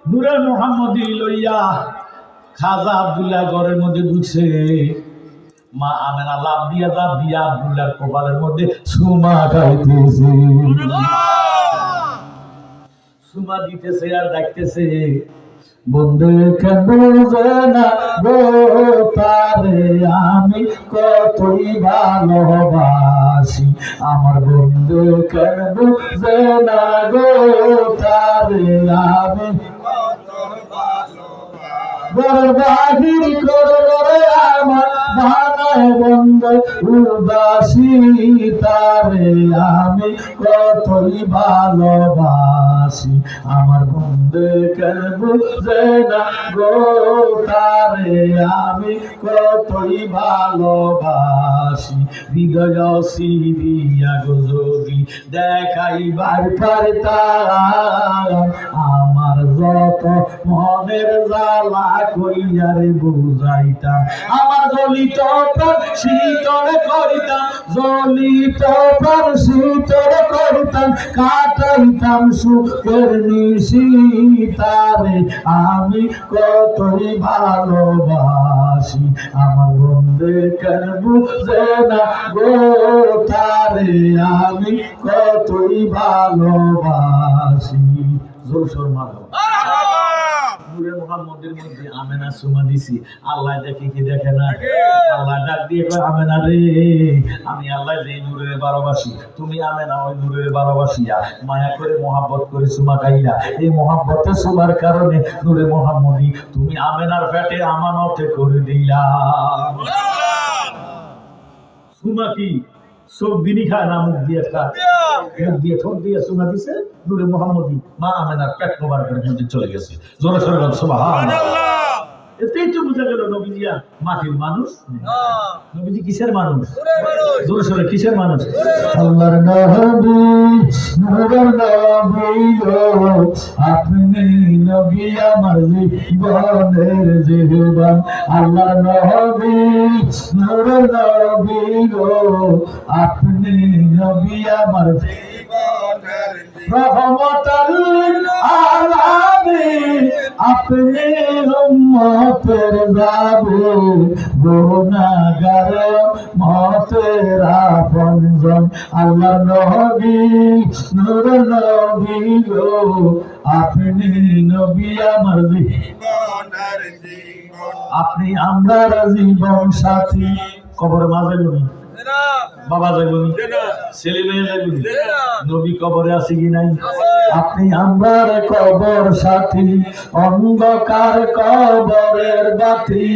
নূরে মুহাম্মদী লইয়া খাজা আব্দুল্লাহ ঘরের মধ্যে ঢুকছে। মা আমেনা লাভ দিয়া আব্দুল্লাহর কপালের মধ্যে সুমা খাইতেছে, সুমা দিতেছে আর ডাকতেছে, বন্ধু কেন বুঝে না গো তারে আমি কতই ভালোবাসি, আমার বন্ধু কেন বুঝে না গো তারে আমি বাহির করে আমার বানাই বন্ধু উদাসী তারে আমি কতই ভালোবাসি আমার বন্ধু কেন বুঝে না গো তারে আমি কতই ভালোবাসি হৃদয় সিরিয়া গো যদি দেখাইবার পারতাম আমার যত মনের জ্বালা কইয়ারে বুঝাইতাম আমার জ্বলিত প্রাণ শীতল করিতাম জ্বলিত প্রাণ শীতল করিতাম কাটাইতাম সুখের নিশিতারে আমি কতই ভালোবাসি আমার বন্ধু কেন বুঝে না গো তারে আমি কতই ভালোবাসি জোর সোর মারো নূরে মুহাম্মদের মধ্যে আমেনা সুমা দিছি আল্লাহ দেখে কি দেখে না আল্লাহ ডাক দিয়ে কয় আমেনা রে আমি আল্লাহ যেই নূরের ভালোবাসি তুমি আমেনা ওই নূরের ভালোবাসিয়া মায়া করে মহব্বত করে সুমা খাইলা এই মহব্বতে সুমার কারণে নূরে মুহাম্মদী তুমি আমেনার পেটে আমানতে করে দিলা সুমা কি সব দিনই খায় না মুখ দিয়ে খায় মুখ দিয়ে ঠোঁট দিয়ে সুমা দিছে নূরে মুহাম্মদী মা আমেনার পেট মোবারকের মধ্যে চলে গেছে জোরে সোরে বল সুবহানাল্লাহ এতেই তো বুঝা গেল নবীজিয়া মাটির মানুষ নবীজি কিসের মানুষ জোরে সোরে কিসের মানুষ আল্লাহর নবী নূরের নবী গো আপনি নবী আমার জীবনের জীবন আল্লাহর নবী নূরের নবী গো আপনি নবী আমার জীবনের রহমতুল আলামিন আপনি উম্মতের যাবে গুনাহগার উম্মতের আপনজন আল্লাহর নবী নূরের নবী গো আপনি নবী আমার জীবনের জীবন আপনি আমার জীবন সাথী কবরে মাঝে গুনি বাবা যাগুনি ছেলে মেয়ে যাগুনি নবী কবরে আছে কি নাই আপনি আমার কবর সাথী অন্ধকার কবরের বাতি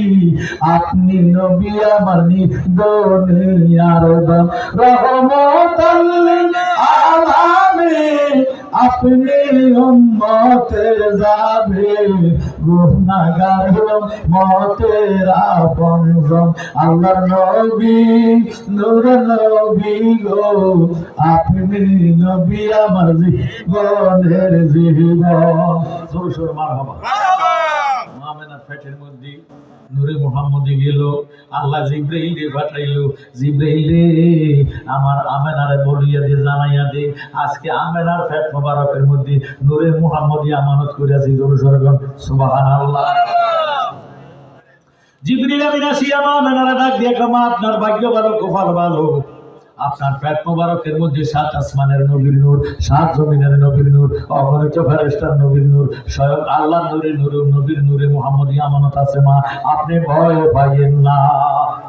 আপনি নবী আমার দুনিয়ার রহমতুল আলামিন আপনি উম্মতের যাবে গুনাহগার উম্মতের আপনজন আল্লাহর নবী নূরের নবী গো আপনি নবী আমার জীবনের জীবন জোর সোরে মারহাবা আমেনার পেটের মধ্যে নূরে মুহাম্মদী গেল আল্লাহ জিবরাইল রে পাঠাইলো জিবরাইল রে আমার আমেনারে বলিয়া দে জানাইয়া দে আজকে আমেনার পেট মোবারকের মধ্যে নূরে মুহাম্মদী আমানত করিয়াছি জোর সোরে সুবহানাল্লাহ জিবরিল আমিন আসিয়া মা আমেনারে ডাক দিয়ে কয় মা আপনার ভাগ্য ভালো কপাল ভালো আপনার পেট মোবারকের মধ্যে 7 আসমানের নবীর নূর 7 জমিনের নবীর নূর অগণিত ফেরেশতার নবীর নূর স্বয়ং আল্লাহর নূরের নূর নবীর নূরে মুহাম্মদী আমানত আছে মা আপনি ভয় পাইয়েন না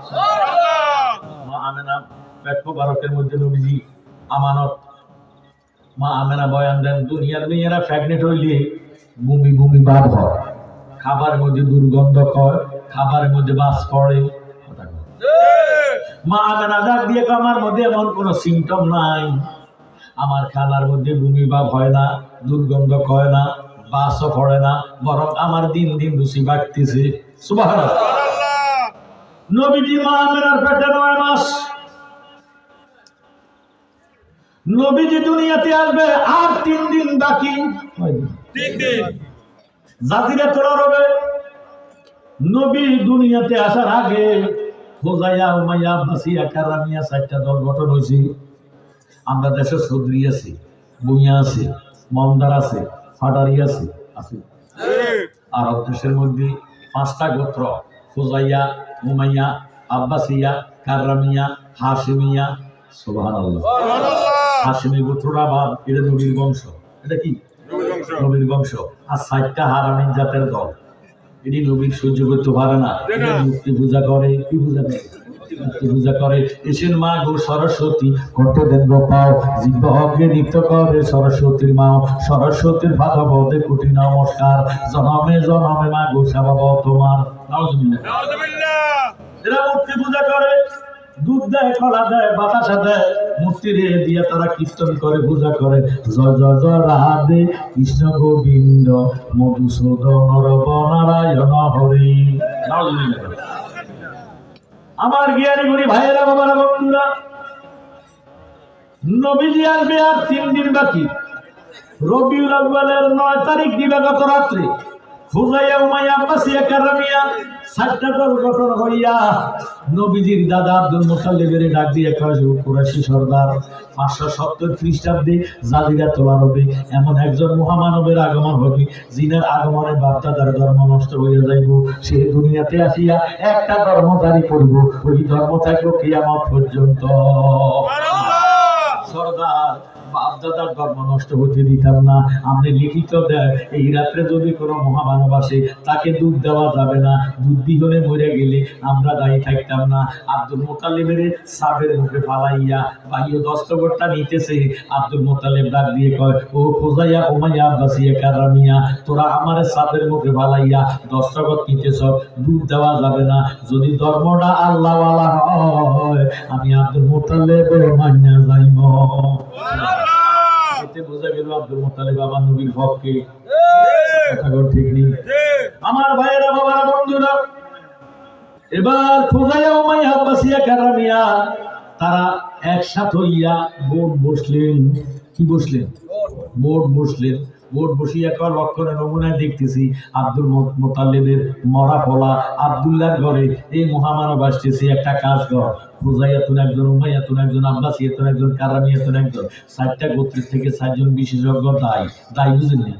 সুবহানাল্লাহ মা আমেনা পেট মোবারকের মধ্যে নবীজি আমানত মা আমেনা বয়ান দেন দুনিয়ার মেয়েরা প্রেগনেন্ট হইলে বমি বমি ভাব হয় খাবারের মধ্যে দুর্গন্ধ হয় খাবারের মধ্যে বাস পড়ে মা আমেনা ডাক দিয়ে আমার মধ্যে এমন কোন সিমটম নাই আমার খানার মধ্যে বমি ভাব হয় না দুর্গন্ধ হয় না বাসও পড়ে না বরং আমার দিন দিন রুচি বাড়তেছে সুবহানাল্লাহ নবীজি মা আমেনার পেটে 9 মাস নবীজি দুনিয়াতে আসবে আর 3 দিন বাকি 3 দিন জাজিরাতুল আরবে নবী দুনিয়াতে আসার আগে খোজাইয়া উমাইয়া আব্বাসিয়া কারামিয়া 4টা দল গঠন হয়েছে আমরা দেশে সদরি আছে বুইয়া আছে মন্দার আছে ফাটারি আছে আরব দেশের মধ্যে 5টা গোত্র খোজাইয়া উমাইয়া আব্বাসিয়া কারামিয়া হাশিমিয়া সুবহানাল্লাহ হাশিমি গোত্ররা বাদ এটা নবীর বংশ এটা কি নবীর বংশ আর 4টা হারামিন জাতের দল এটি নবীর সহ্য করতে পারে না মুক্তি পূজা করে কি পূজা করে মুক্তি পূজা করে এসেন মা গো সরস্বতী করতে দেন গো পাও জিহ্বা অগ্রে নৃত্য করে সরস্বতীর মা সরস্বতীর ভাগবতে কোটি নমস্কার জনমে জনমে মা গো সেবা তোমার নাউজুবিল্লাহ এরা মূর্তি পূজা করে দুধ দেয়, কলা দেয়, বাতাসা দেয়, মূর্তিরে দিয়ে তারা কীর্তন করে, পূজা করে। জয় জয় জয় রাধে কৃষ্ণ গোবিন্দ মধুসূদন নরনারায়ণ হরি। আমার জ্ঞানী গুণী ভাইয়েরা, বাবারা, বন্ধুরা, নবীজি আসবে আর 3 দিন বাকি। রবিউল আউয়ালের 9 তারিখ দিবাগত রাত্রে খুজাইয়া উমাইয়া আব্বাসিয়া কারামিয়া 7টা দল গঠন হইয়া নবীজির দাদা আব্দুল মুতাল্লিবের ডাক দিয়ে কয়, কুরাইশি সর্দার 570 খ্রিস্টাব্দে জাজিরাতুল আরবে এমন একজন মহামানবের আগমন হবে, যিনার আগমনে বাপদাদার ধর্ম নষ্ট হয়ে যাইব। সে দুনিয়াতে আসিয়া একটা ধর্ম জারি করব, ওই ধর্ম থাকবে কিয়ামত পর্যন্ত। সর্দার, বাপদাদার ধর্ম নষ্ট হতে দিতাম না। আপনি লিখিত দেন, এই রাত্রে যদি কোনো মহামানব আসে তাকে দুধ দেওয়া যাবে না, দুধ বিহনে মরে গেলে আমরা দায়ী থাকতাম না। আব্দুল মুতাল্লিবের সাবের মুখে ফালাইয়া বাহিও দস্তবরটা নিতেছে। আব্দুল মুতাল্লিব ডাক দিয়ে কয়, ও খুজাইয়া উমাইয়া আব্বাসিয়া কারামিয়া, তোরা আমার সাবের মুখে ফালাইয়া দস্তবর নিতেছ, দুধ দেওয়া যাবে না। যদি ধর্মটা আল্লাহওয়ালা হয় আমি আব্দুল মুতাল্লিব মান্না যাইব। এতে বোঝা গেল আব্দুল মুতাল্লিব আমার নবীর পক্ষে। কথা ঠিক নেই আমার ভাইয়েরা, বাবারা, বন্ধুরা। এবার খুজাইয়া উমাইয়া আব্বাসিয়া কারামিয়া তারা একসাথে হইয়া বোর্ড বসলেন। কি বসলেন? বোর্ড বসলেন। বোর্ড বসিয়া কয়, লক্ষণের নমুনায় দেখতেছি আব্দুল মুতাল্লিবের মরা ফলা আব্দুল্লাহর ঘরে এই মহামানব আসতেছে। একটা কাজ কর, খুজাইয়াতুন একজন, উমাইয়াতুন একজন, আব্বাসিয়াতুন একজন, কারামিয়াতুন একজন, 4টা গোত্রের থেকে 4 জন বিশেষজ্ঞ দায়ী বুঝেননি,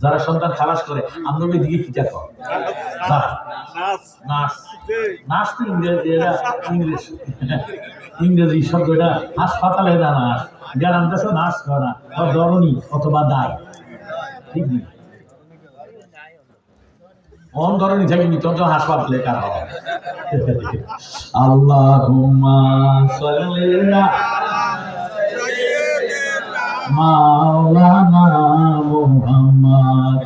যারা সন্তান খালাস করে। আমরা ওই দিকে কি দেখো নার্স তো ইংরেজি শব্দটা হাসপাতালে না, নার্স যারা আনতেছে নার্স করে না, ধরনী অথবা দায়। ঠিক নেই, অন ধরনী থাকবি তত হাসপাতালে কার হবে। আল্লাহুম্মা সাল্লি আলা মাওলানা মুহাম্মদ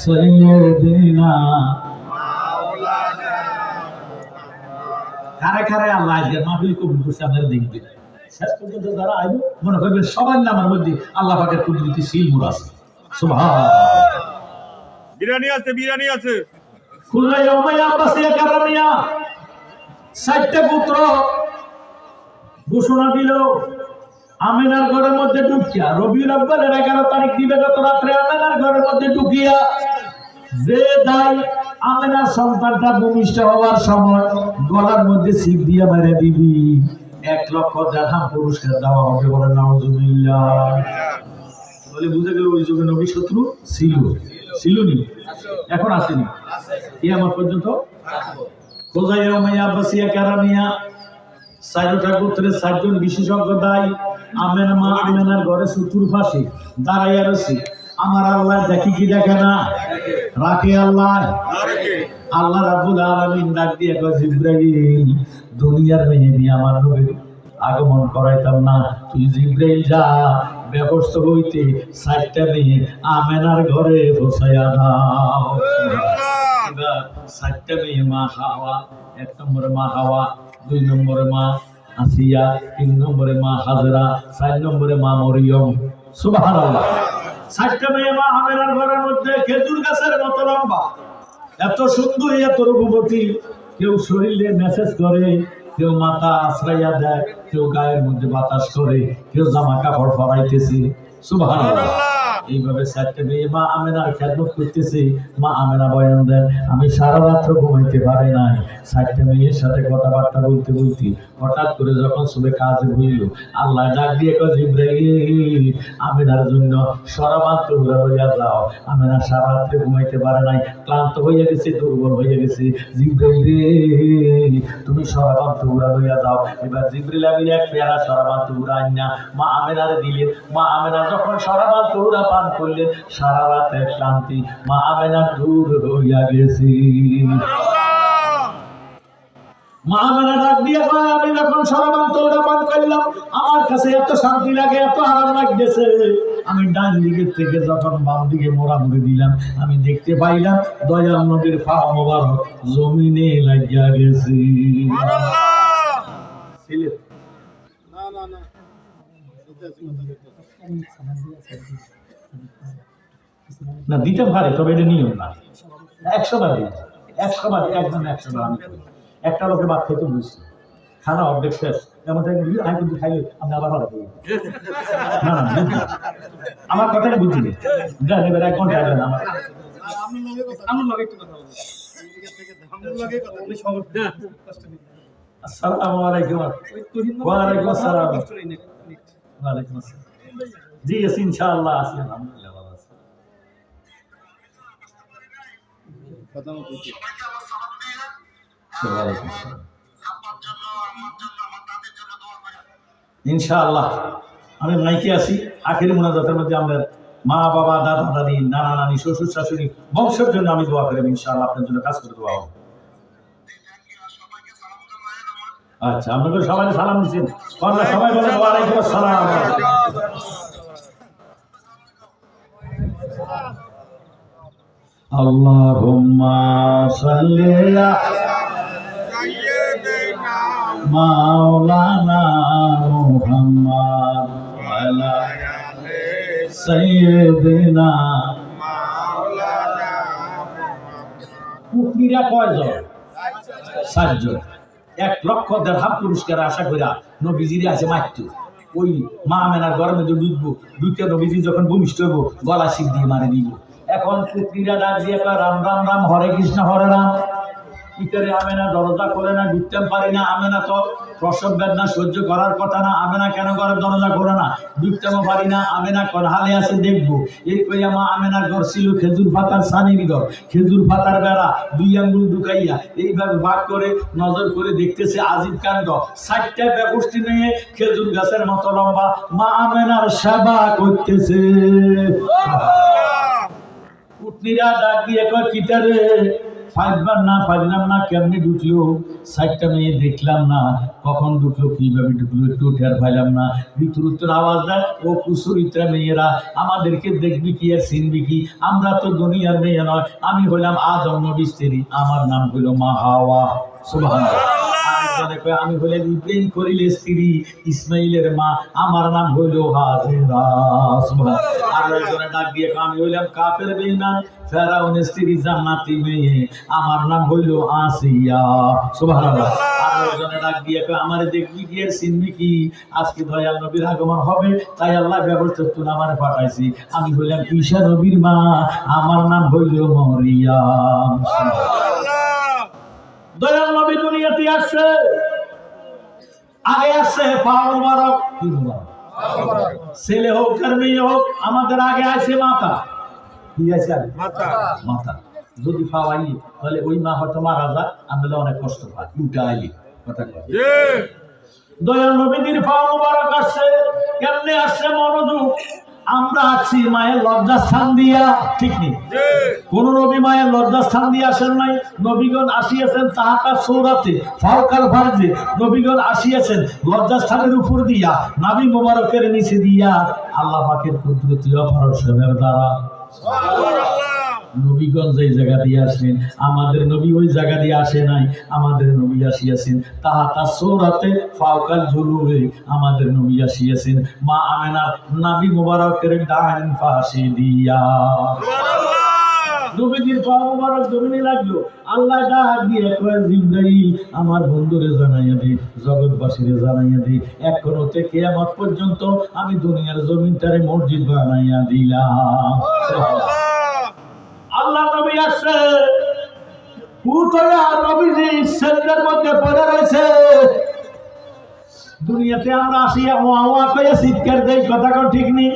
সাইয়্যিদিনা। কারে কারে আল্লাহ আজকে মাহফিল কবুল করছে আপনারা দেখবেন। শেষ পর্যন্ত যারা আইব মনে করবেন সবার নামের মধ্যে আল্লাহ পাকের কুদরতি সিলমুর আছে। সুবহানাল্লাহ। বিরিয়ানি আছে। খুজাইয়া উমাইয়া আব্বাসিয়া কারামিয়া 4টা পুত্র ঘোষণা দিল আমেনার ঘরের মধ্যে ঢুকিয়া। রবিউল আউয়ালের 11 তারিখ দিবাগত রাত্রে আমেনার ঘরের মধ্যে ঢুকিয়া যে দায় আমেনার সন্তানটা ভূমিষ্ঠ হওয়ার সময় গলার মধ্যে ছিপ দিয়া মেরে দিবি, 1 লক্ষ দিরহাম পুরস্কার দেওয়া হবে। বলে নাউজুবিল্লাহ। বলে বুঝে গেল ওই যুগে নবী শত্রু ছিল নি, এখন আসেনি, কিয়ামত পর্যন্ত। খুজাইয়া উমাইয়া আব্বাসিয়া কারামিয়া 4টা গোত্রের 4 জন বিশেষজ্ঞ দায়ী আমেনা মা আমেনার ঘরে চতুর্পাশে দাঁড়াইয়া রয়েছে। আমার আল্লাহ দেখি কি দেখে না? রাখে আল্লাহ। আল্লাহ রাব্বুল আলামিন ডাক দিয়ে কয়, জিবরাইল, দুনিয়ার মেয়ে আমার নবীর আগমন করাইতাম না, তুই জিবরাইল যা ব্যবস্থা হইতে 4টা মেয়ে আমেনার ঘরে বসাইয়া দাও। 4টা মেয়ে মা হাওয়া, 1 নম্বরে মা হাওয়া, 2 নম্বরে মা আসিয়া, 3 নম্বরে মা হাজরা, 4 নম্বরে মা মরিয়ম। সুবহানাল্লাহ। 4টা মেয়ে মা আমেনার ঘরের মধ্যে খেজুর গাছের মতো লম্বা, এত সুন্দরী, এত রূপবতী। কেউ শরীরে মেসেজ করে, কেউ মাথা আশ্রাইয়া দেয়, কেউ গায়ের মধ্যে বাতাস করে, কেউ জামা কাপড় পরাইতেছে। সুবহানাল্লাহ। এইভাবে 4টা মেয়ে মা আমেনার খেদমত করতেছে। মা আমেনা বয়ান দেন, আমি সারা রাত্র ঘুমাইতে পারি নাই। 4টা মেয়ের সাথে কথাবার্তা বলতে বলতে হঠাৎ করে যখন সবে কাজে হইল, আল্লাহ ডাক দিয়ে কয়, জিবরাইল, আমেনার জন্য সরাবান্ত উড়া লইয়া যাও। আমেনা সারা রাত্রে ঘুমাইতে পারে নাই, ক্লান্ত হইয়া গেছে, দুর্বল হইয়া গেছে। জিবরাইল রে, তুমি সরাবান্ত উড়া লইয়া যাও। এবার জিবরাইল আমিন 1 পেয়ারা সরাবান্ত উড়া আইনা মা আমেনারে দিলেন। মা আমেনা যখন সরাবান্ত উড়া পান করলেন, সারা রাতের শান্তি মা আমেনা দূর হইয়া গেছে। মা আমেনা ডাক দিয়ে কয়, আমি যখন সরাবান্ত উড়া পান করলাম আমার কাছে এত শান্তি লাগে, এত আরাম লাগতেছে, আমি ডান দিকের থেকে যখন বাম দিকে মোড়ামুড়ি দিলাম, আমি দেখতে পাইলাম দয়াল নবীর পা মোবারক জমিনে লাগিয়া গেছে। না দিতে পারে, তবে এটা নিয়ম না। 100 বার দিন, 100 বার, একজন 100 বার। আমি একটা লোকে ভাত খেতে বুঝছি, খানা অর্ধেক শেষ, এমন আমি কিন্তু খাইলে আমি আবার ভালো করি না। আমার কথাটা বুঝিনি, এবার 1 ঘন্টা আসবেন আমার। আসসালামু আলাইকুম। ওয়ালাইকুম আসসালাম। ওয়ালাইকুম আসসালাম। জি আছি, ইনশাআল্লাহ আছি, আলহামদুলিল্লাহ ভালো আছি। ইনশাআল্লাহ আমি মাইকে আছি। আখেরি মুনাজাতের মধ্যে আমরা মা বাবা, দাদা দাদি, নানা নানি, শ্বশুর শাশুড়ি, বংশের জন্য আমি দোয়া করি। ইনশাআল্লাহ আপনার জন্য কাজ করে দোয়া হবে। আচ্ছা, আপনাকে সবাই সালাম দিচ্ছেন, সবাই বলেন ওয়ালাইকুম আসসালাম। আল্লাহুম্মা সাল্লি আলা সাইয়্যিদিনা মাওলানা মুহাম্মদ ওয়া আলা আলি সাইয়্যিদিনা মাওলানা মুহাম্মদ। পুত্রীরা কয়জন? 7 জন। 1 লক্ষ দিরহাম পুরস্কার আশা কইরা নবীজির আছে মাইতো। ওই মা আমেনার ঘরের মধ্যে ঢুকে নবীজি যখন ভূমিষ্ঠ হইব, গলা শিব দিয়ে মারে দিব। এখন পুত্রীরা ডাক দিয়ে রাম রাম রাম, হরে কৃষ্ণ হরে রাম। ভিতরে আমেনা দরজা করে না, ঢুকতে পারি না। আমেনা তো প্রসব বেদনা সহ্য করার কথা না। আমেনা কেন ঘরের দরজা করে না, ঢুকতেও পারি না। আমেনা হালে আছে দেখবো। এই কইয়া মা আমেনার ঘর ছিল খেজুর পাতার সানির ঘর, খেজুর পাতার বেড়া 2 আঙ্গুল ঢুকাইয়া এইভাবে ভাগ করে নজর করে দেখতেছে আজিব কাণ্ড। 4টা ব্যবস্থি নিয়ে খেজুর গাছের মতো লম্বা মা আমেনার সেবা করতেছে। পুত্রীরা ডাক দিয়ে কয় কিটারে ফাইবার না, পারলাম না, কেমনি ঢুকলো? 4টা মেয়ে দেখলাম না, কখন ঢুকলো, কিভাবে ঢুকলো, একটু টের পাইলাম না। ভিতর উত্তর আওয়াজ দেয়, ও কুসুরিত্রা মেয়েরা আমাদেরকে দেখবি কি আর চিনবি কি? আমরা তো দুনিয়ার মেয়ে নয়, আমি হইলাম আদম নবীর স্ত্রী, আমার নাম হইল মা হাওয়া। সুবহানাল্লাহ। আমি হইলাম ইব্রাহিম খলিলের স্ত্রী, ইসমাইলের মা, আমার নাম হইল হাজেরা। সুবহানাল্লাহ। আর একজনে ডাক দিয়ে আমি হইলাম কাফের বেঈমান ফেরাউনের স্ত্রী, জান্নাতি মেয়ে, আমার নাম হইল আসিয়া। সুবহানাল্লাহ। আর একজনে ডাক দিয়ে আমারে দেখবি কি আর চিনবি কি? আজকে দয়াল নবীর আগমন হবে, তাই আল্লাহ ব্যবস্থা আমারে পাঠাইছি। আমি হইলাম ঈসা নবীর মা, আমার নাম হইল মরিয়াম। দয়াল নবী দুনিয়াতে আসছে, আগে আসছে পা মোবারক। কি মোবারক? ছেলে হোক আর মেয়ে হোক, আমাদের আগে আসে মাথা। কি আছে? মাথা। যদি পাওয়াই তাহলে ওই মা হয়তো মারা যায়, আমরা অনেক কষ্ট পাই। উল্টা আইলি কথা কয়। দয়াল নবীর পা মোবারক আসছে। কেমনে আসছে? মনোযোগ। আমরা আছি মায়ের লজ্জাস্থান দিয়া, ঠিক নেই? কোন নবী মায়ের লজ্জাস্থান দিয়ে আসেন নাই। নবীগণ আসিয়াছেন তাহাকার সৌরাতে, ফাওকাল ফারজে। নবীগণ আসিয়াছেন লজ্জাস্থানের উপর দিয়া, নাবি মোবারকের নিচে দিয়া, আল্লাহ পাকের কুদরতি অপারেশনের দ্বারা। নবীগণ যেই জায়গা দিয়ে আসেন, আমাদের নবী ওই জায়গা দিয়ে আসে নাই। আমাদের নবী আসিয়াছেন তাহাতা সৌরাতে, ফাওকাল জুলুরে, আমাদের নবী আসিয়াছেন মা আমেনার নাবি মোবারকের ডান পাশে দিয়া। নবীজির পা মোবারক জমিনে লাগলো। আল্লাহ ডাক দিয়ে কয় জিবরাইল, আমার বন্ধুরে জানাইয়া দে, জগৎবাসীরে জানাইয়া দে, এখন হতে কিয়ামত পর্যন্ত আমি দুনিয়ার জমিনটারে মসজিদ বানাইয়া দিলাম। আল্লাহ নবী আসছে, উঠয়া নবীজি সেজদার মধ্যে পড়ে রয়েছে। দুনিয়াতে আমরা আসিয়া ওয়া ওয়া কইয়া চিৎকার দেই, কথা কোন ঠিক নেই?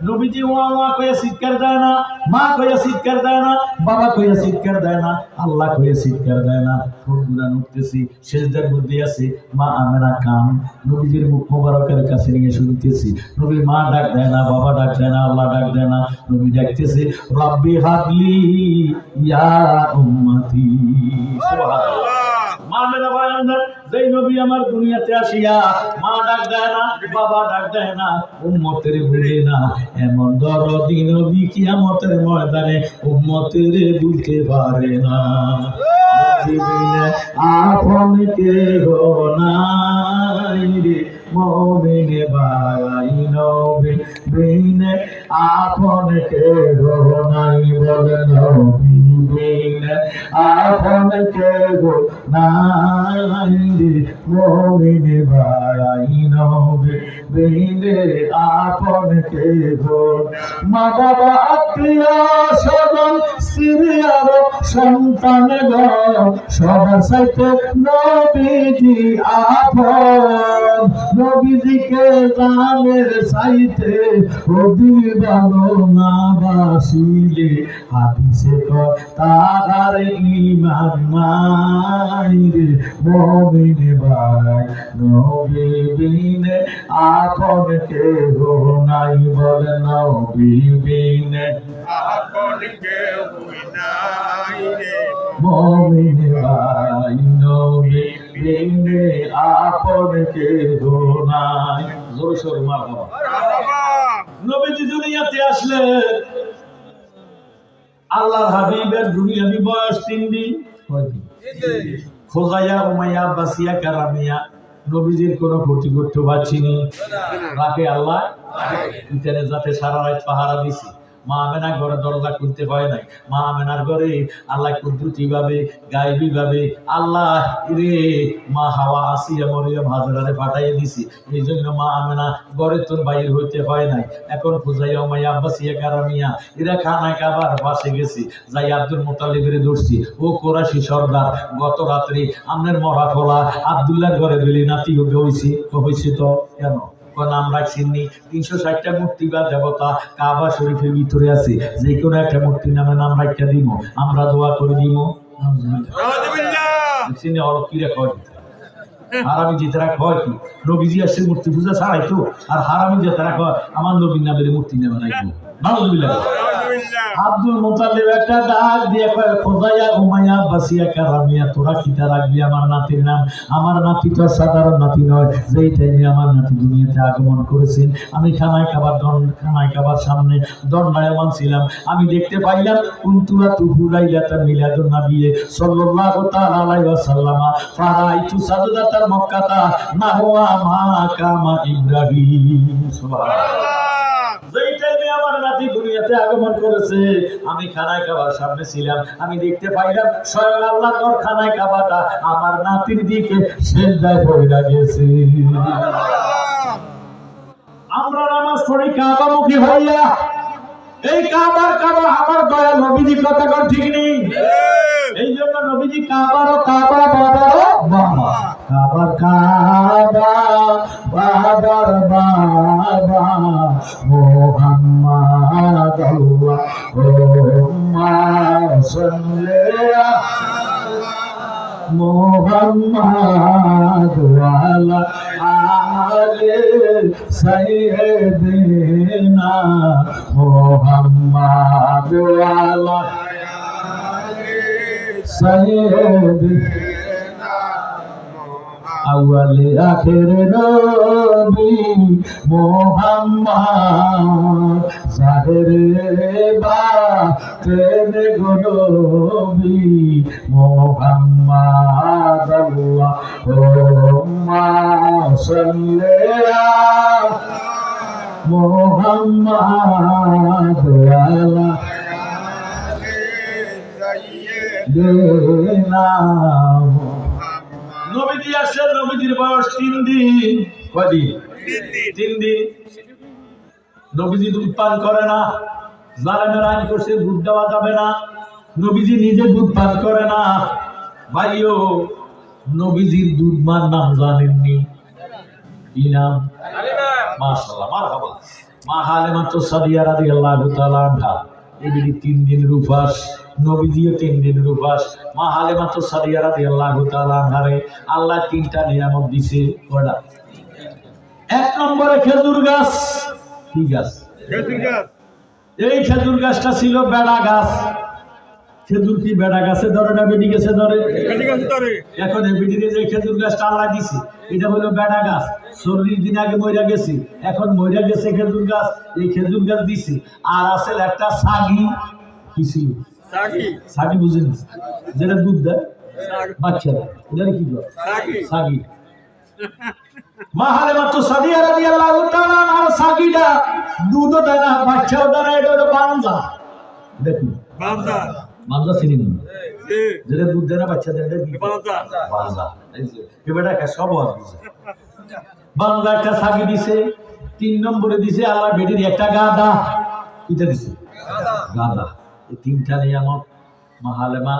নবীজি ওয়া ওয়া কইয়া চিৎকার দেয় না, মা কইয়া চিৎকার দেয় না, বাবা কইয়া চিৎকার দেয় না, আল্লাহ কইয়া চিৎকার দেয় না। ঠোঁটগুলা উঠতেছি, সেজদার মধ্যে আছে মা আমেনা কান নবীজির মুখ মোবারকের কাছে নিয়ে শুনতেছি। নবী মা ডাক দেয় না, বাবা ডাক দেয় না, আল্লাহ ডাক দেয় না। নবী ডাকতেছে রব্বি হাবলি ইয়া উম্মতি। সুবহানাল্লাহ। মা আমেনা বয়ান দেন, যেই নবী আমার দুনিয়াতে আসিয়া মা ডাক দেয় না, বাবা ডাক দেয় না, উম্মতের ভুলে না, এমন দরদি নবী কিয়ামতের ময়দানে উম্মতের ভুলতে পারে না। জীবনে আপন কেহ নাই রে মোমিনে ভাই নবী বিনে আপন কেহ নাই বলে নবী বিনে আপন কেহ নাই রে মোমিনে ভাই নবী বিনে আপন কেহ। মা বাবা আত্মীয় স্বজন স্ত্রী আর সন্তান সবার সাথে নবীজি আপন। নবীজিকে জানের সাইতে অভিভাবো না বাসিলে হাদিসে তাহার ঈমান নাই রে মুমিন ভাই নবী বিনে আপন কেহ নাই বলে নবী বিনে আপন কেহ নাই রে মুমিন ভাই নবী বিনে আপন কেহ নাই। জোরে সোরে মারহাবা। নবীজি দুনিয়াতে আসলে আল্লাহর হাবিবের দুনিয়াবি বয়স 3 দিন। খোজাইয়া উমাইয়া বাসিয়া কারামিয়া নবীজির কোনো ক্ষতি করতে পারছিনি, রাখে আল্লাহ ভিতরে যাতে সারা রাত পাহারা দিছি। মা আমেনার ঘরে দরজা খুলতে হয় নাই, মা আমেনার ঘরে আল্লাহ কুদরতি ভাবে গায়েবী ভাবে আল্লাহ রে মা হাওয়া আসিয়া মরিয়ম হাজরারে পাঠাইয়া দিছি। এই জন্য মা আমেনা ঘরে তোর বাইর হইতে হয় নাই। এখন খুজাইয়া উমাইয়া আব্বাসিয়া কারামিয়া এরা খানা খাবার পাশে গেছি, যাই আব্দুল মুতালিবের ধরছি। ও কোরাশি সর্দার, গত রাত্রি আমনের মরা ফলা আব্দুল্লাহর ঘরে বেলি নাতি হয়েছে তো কেন নাম রাখছেননি? 360টা মূর্তি বা দেবতা কাবা শরীফের ভিতরে আছে, যে কোনো একটা মূর্তির নামে নাম রাখতে দিব, আমরা দোয়া করে দিব। হারামি যেতারা কয় কি নবীজি আসছে মূর্তি পূজা ছাড়াই তো, আর হারামি যেতারা কয় আমার নবীর নামের মূর্তি নেবে রাখবো। আব্দুল মুতালিব একটা ডাক দিয়ে কয় খোজাইয়া উমাইয়া বাসিয়া কারামিয়া তোরা কিটা রাখবি আমার নাতির নাম? আমার নাতি তো সাধারণ নাতি নয়, যেই টাইমে আমার নাতি দুনিয়াতে আগমন করেছেন আমি খানায় খাবার সামনে দণ্ডায়মান ছিলাম। আমি দেখতে পাইলাম কুনতুয়া তুহুলাইলাতা মিলাদুন নবিয়ে সাল্লাল্লাহু তাআলা আলাইহি ওয়াসাল্লাম ফারাইতু সাজদাতাল মক্কাতা নাহুয়া মা কামা ইব্রাহিম। সুবহানাল্লাহ। যেই টাইমে আমার নাতি দুনিয়াতে আগমন করেছে আমি খানায় খাবার সামনে ছিলাম, আমি দেখতে পাইলাম স্বয়ং আল্লাহ তোর খানায় খাবারটা আমার নাতির দিকে সেজদায় পড়ে গেছে। আমরা নামাজ পড়ি কাবামুখী হইয়া, এই কাবা আমার দয়া নবীজি কথা কোন ঠিক নেই। এই জন্য নবীজি কাবারও কাবা বাবারও বাবা, কাবার কাবা বাবার বাবা মুহাম্মদ আল্লাহুম্মা সাল্লি মুহাম্মদ ওয়ালা আলি সাইয়্যিদিনা মুহাম্মদ ওয়ালা সাইয়্যিদিনা আউয়ালে আখিরে নবী মুহাম্মদ জাহেরে বাতিনে নবী মুহাম্মদ আল্লাহুম্মা সাল্লি আলা মুহাম্মদ ওয়ালা নবীজি আসেন, নবীজির বয়স 3 দিন। কয়দিন? 3 দিন। নবীজি দুধ পান করে না, জালেমের আইন করছে দুধ দেওয়া যাবে না, নবীজি নিজে দুধ পান করে না। ভাইও নবীজির দুধ মার নাম জানেননি? কি নাম? মাশাআল্লাহ, মারহাবা। মা হালিমা সাদিয়া রাদিয়াল্লাহু তাআলা আনহা এদিকে 3 দিনের উপাস, নবীজিও 3 দিনের উপাস। মা হালিমা সাদিয়া রাদিয়াল্লাহু তাআলা আনহারে আল্লাহ 3টা নিয়ামত দিয়েছে। কয়টা? 1 নম্বরে খেজুর গাছ। কি গাছ? খেজুর গাছ। এই খেজুর গাছটা ছিল বেড়া গাছ। খেজুর কি বেড়া গাছে ধরে না বেডি গাছে ধরে? এখন এই বেডিতে যে খেজুর গাছটা আল্লাহ দিছে এটা হলো বেড়া গাছ। 40 দিন আগে মইরা গেছে, এখন মইরা গেছে খেজুর গাছ। এই খেজুর গাছ দিছে। আর আছে একটা সাগি, কি ছিল সাগি? বুঝেন যেটা দুধ দেয় বাচ্চারা, এটা কি বলে? সাগি। মা হালেমা সাদিয়া রাদিয়াল্লাহু তাআলা আর সাগিটা দুধও দেয় না, বাচ্চাও দেয় না, এটা হলো বানজা। দেখুন বানজা চিনি না, যেটা দুধ দেয় না বাচ্চা দেয়, এটা কি বানজা? এই বেটা সব বুঝে। বানজা একটা সাগি দিছে। 3 নম্বরে দিছে আল্লাহ বেটির একটা গাদা। এটা দিছে গাদা। এই 3টা নিয়ামত মা হালেমা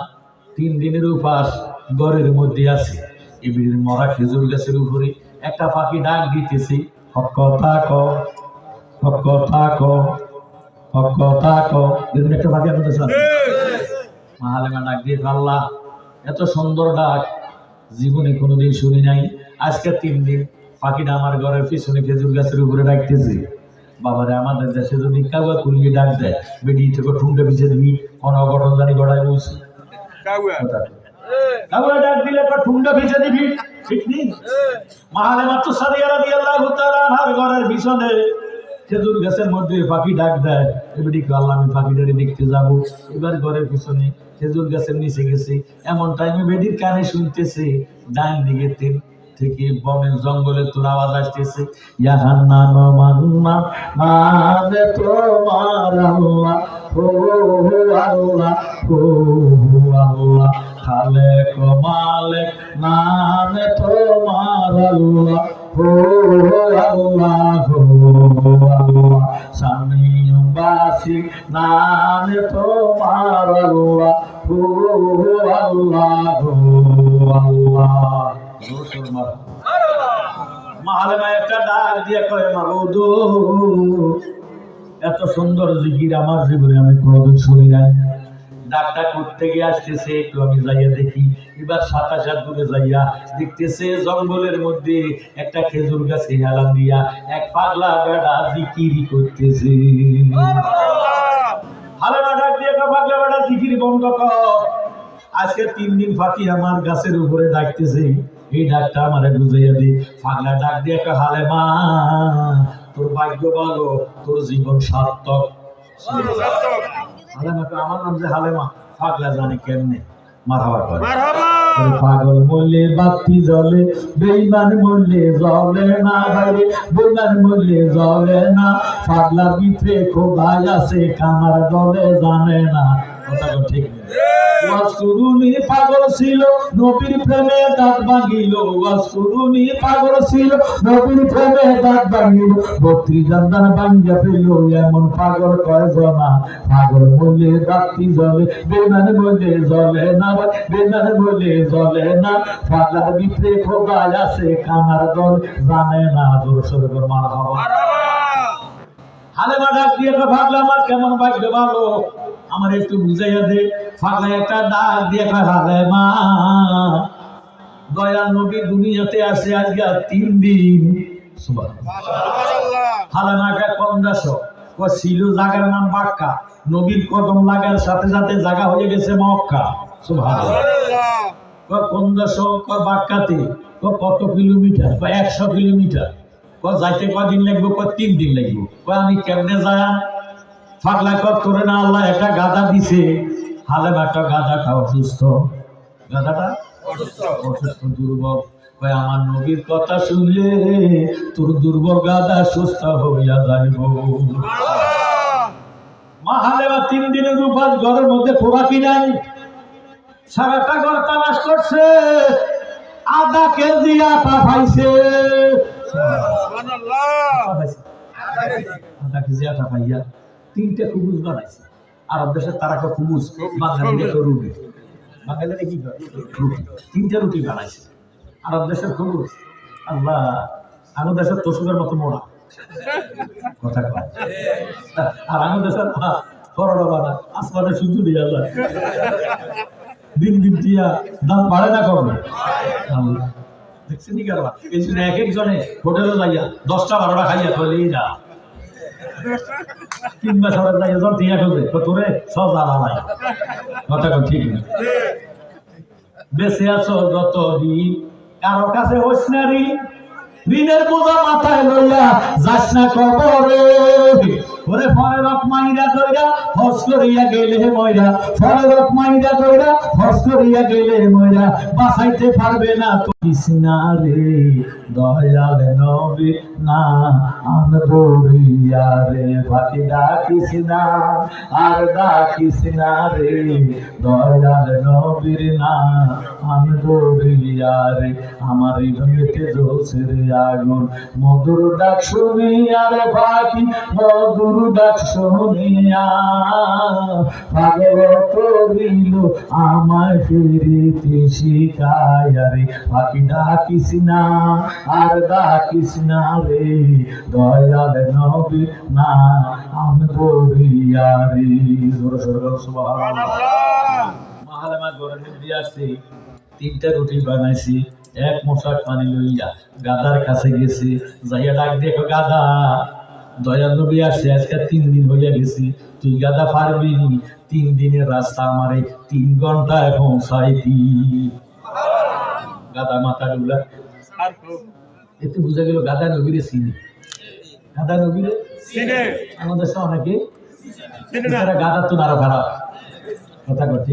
3 দিনের উপাস ঘরের মধ্যে আছে। এই বেটির মরা খেজুর গাছের উপরে একটা পাখি ডাক দিতেছে, হক কথা ক, হক কথা ক, হক কথা ক। এরকম একটা পাখি আপনাদের সামনে মা হালেমা ডাক দিয়ে, আল্লাহ এত সুন্দর ডাক জীবনে কোনোদিন শুনি নাই। আজকে 3 দিন পাখিটা আমার ঘরের পিছনে খেজুর গাছের উপরে ডাকতেছে। বাবারে আমাদের দেশে যদি কাউয়া কুলিয়ে ডাক দেয়, বেডি থেকে ঠুনটা পিছিয়ে দিবি, অনঘটন জানি গড়াই বলছি। কাউয়া ডাক দিলে ঠুনটা পিছিয়ে দিবি, ঠিক নেই? মা হালেমা সাদিয়া রাদিয়াল্লাহু তাআলা আনহার ঘরের পিছনে খেজুর গাছের মধ্যে পাখি ডাক দেয়। এবারে আল্লাহ আমি পাখিটারে দেখতে যাব। এবার ঘরের পিছনে খেজুর গাছের নিচে গেছে। এমন টাইমে বেডির কানে শুনতেছে ডান দিকে থেকে বনের জঙ্গলে তোর আওয়াজ আসতেছে, ইয়া হান্নান মান্না মানে তোমার আল্লাহ, ও আল্লাহ, ও আল্লাহ, খালেক মালেক মানে তোমার আল্লাহ, ও আল্লাহ, ও আল্লাহ, সামিউবাসি মানে তোমার আল্লাহ, ও আল্লাহ, ও আল্লাহ। মা হালেমা একটা ডাক দিয়ে কয়, মাবুদ এত সুন্দর জিকির আমার জীবনে আমি কোনোদিন শুনি নাই। ডাকটা করতে গিয়ে আসতেছে, একটু আমি যাইয়া দেখি। এবার 27 দূরে যাইয়া দেখতেছে জঙ্গলের মধ্যে একটা খেজুর গাছে হেলান দিয়া এক পাগলা বেড়া জিকির করতেছে। হালেমা ডাক দিয়ে কয়, পাগলা বেড়া জিকির বন্ধ কর। আজকে 3 দিন ফাঁকি আমার গাছের উপরে ডাকতেছে, এই ডাকটা আমারে বুঝাইয়া দি। পাগলা ডাক দিয়ে কয়, হালেমা তোর ভাগ্য ভালো, তোর জীবন সার্থক। হালেমা কয়, আমার নাম যে হালেমা। পাগলা জানে কেমনে মারহাবা করে। পাগল বললে বাতি জ্বলে, বেঈমান বললে জ্বলে না, বাইরে বেঈমান বললে জ্বলে না। পাগলার ভিতরে খোদাই আছে, কামার দলে জানে না। কথা ঠিক নেই। ওয়াসকুরুনি পাগল ছিল, নবীর প্রেমে দাঁত ভাঙিল। ওয়াসকুরুনি পাগল ছিল, নবীর প্রেমে দাঁত ভাঙিল। 32 দাঁত ভাঙিয়া ফেলল, এমন পাগল কয়জনা। পাগল বলে বাতি জ্বলে, বেঈমান বলে জ্বলে না, বেঈমান বলে জ্বলে না। পাগলার ভিতরে খোদাই আছে, কানার দল জানে না। জোরে সোরে করে মারহাবা। হালেমা ডাক দিয়ে ভাবলা, আমার কেমন ভাগ্য ভালো, আমার একটু বুঝাইয়া দে। পাগলা একটা ডাক দিয়ে কয়, হালেমা দয়াল নবী দুনিয়াতে আসে আজকে 3 দিন। হালেমা কম দাস ছিল, জায়গার নাম বাক্কা। নবীর কদম লাগার সাথে সাথে জায়গা হয়ে গেছে মক্কা। সুবহানাল্লাহ। কোন দাস বাক্কাতে কত কিলোমিটার? 100 কিলোমিটার। যাইতে কদিন লাগবে? 3 দিন লাগবে। আমি কেমনে যায়? পাগলা করে না, আল্লাহ একটা গাদা দিছে। হালেমা একটা গাদাটা অসুস্থ, গাদাটা অসুস্থ দুর্বল। আমার নবীর কথা শুনলে তোর দুর্বল গাদা সুস্থ হইয়া যাইব। মা হালেমা 3 দিনের উপাস, ঘরের মধ্যে খোরাকি নাই। সারাটা ঘর তালাশ করছে, আধা কেজি আটা পাইছে। আধা কেজি আটা পাইয়া 3টে খুবুজ বানাইছে। আরব দেশের তারা খুবুজ, বাঙালিরা রুটি। বাঙালিরা কি করে? রুটি। 3টে রুটি বানাইছে। আরব দেশের খুবুজ, আল্লাহ আমার দেশের তসুকের মতো মোড়া কথা কয়। আর আমার দেশের করোনা বানা আসমানের সূর্য দিয়ে আল্লাহ দিন দিন দিয়া দাম বাড়ে না কমে। আল্লাহ দেখছেন নি কারবা। এই জন্য এক একজনে হোটেলে যাইয়া 10টা 12টা খাইয়া চলেই যা। 3 বছরের লাগে জন টিয়া খোঁজে তোরে সজা নাই কথা ঠিক না বেঁচে আছো যতদিন কারো কাছে হইস না ঋণের বোঝা মাথায় লইয়া যাস না কবরে ওরে ফরেরক মাইরা দইরা হস করিয়া গেলে ময়রা ফরেরক মাইরা দইরা হস করিয়া গেলে ময়রা বাঁচাইতে পারবে না তো কৃষ্ণা রে দয়াল নবী না আনবরিয়া রে বাকি ডাকিস না আর ডাকিস না রে দয়াল নবীর না আনবরিয়া রে আমার হৃদয়েতে জ্বলছে রে আগুন মধুর ডাক শুনিয়া রে বাকি মধুর ডাক শুনিয়া পাগল করিল আমায় ফিরিতে শিখায়া রে বাকি ডাকিস না আর ডাকিস না রে দয়াল নবী না আমি বলিয়া রে সুবহানাল্লাহ মাহালামা ঘরের মধ্যে আসছে 3টা রুটি বানাইছি এক মশা পানি লইয়া গাদার কাছে গেছি যাইয়া ডাক দেখো গাদা দয়াল নবী আসছে আজকে 3 দিন হইয়া গেছি তুই গাদা পারবি 3 দিনের রাস্তা আমারে 3 ঘন্টায় পৌঁছাইতি গাদা মাথা ডুলা এতে বুঝা গেল গাদা নবীরে চিনি গাদা নবীরে চিনে আমাদের দেশে অনেকে গাদা তো আরো খারাপ কথা কথা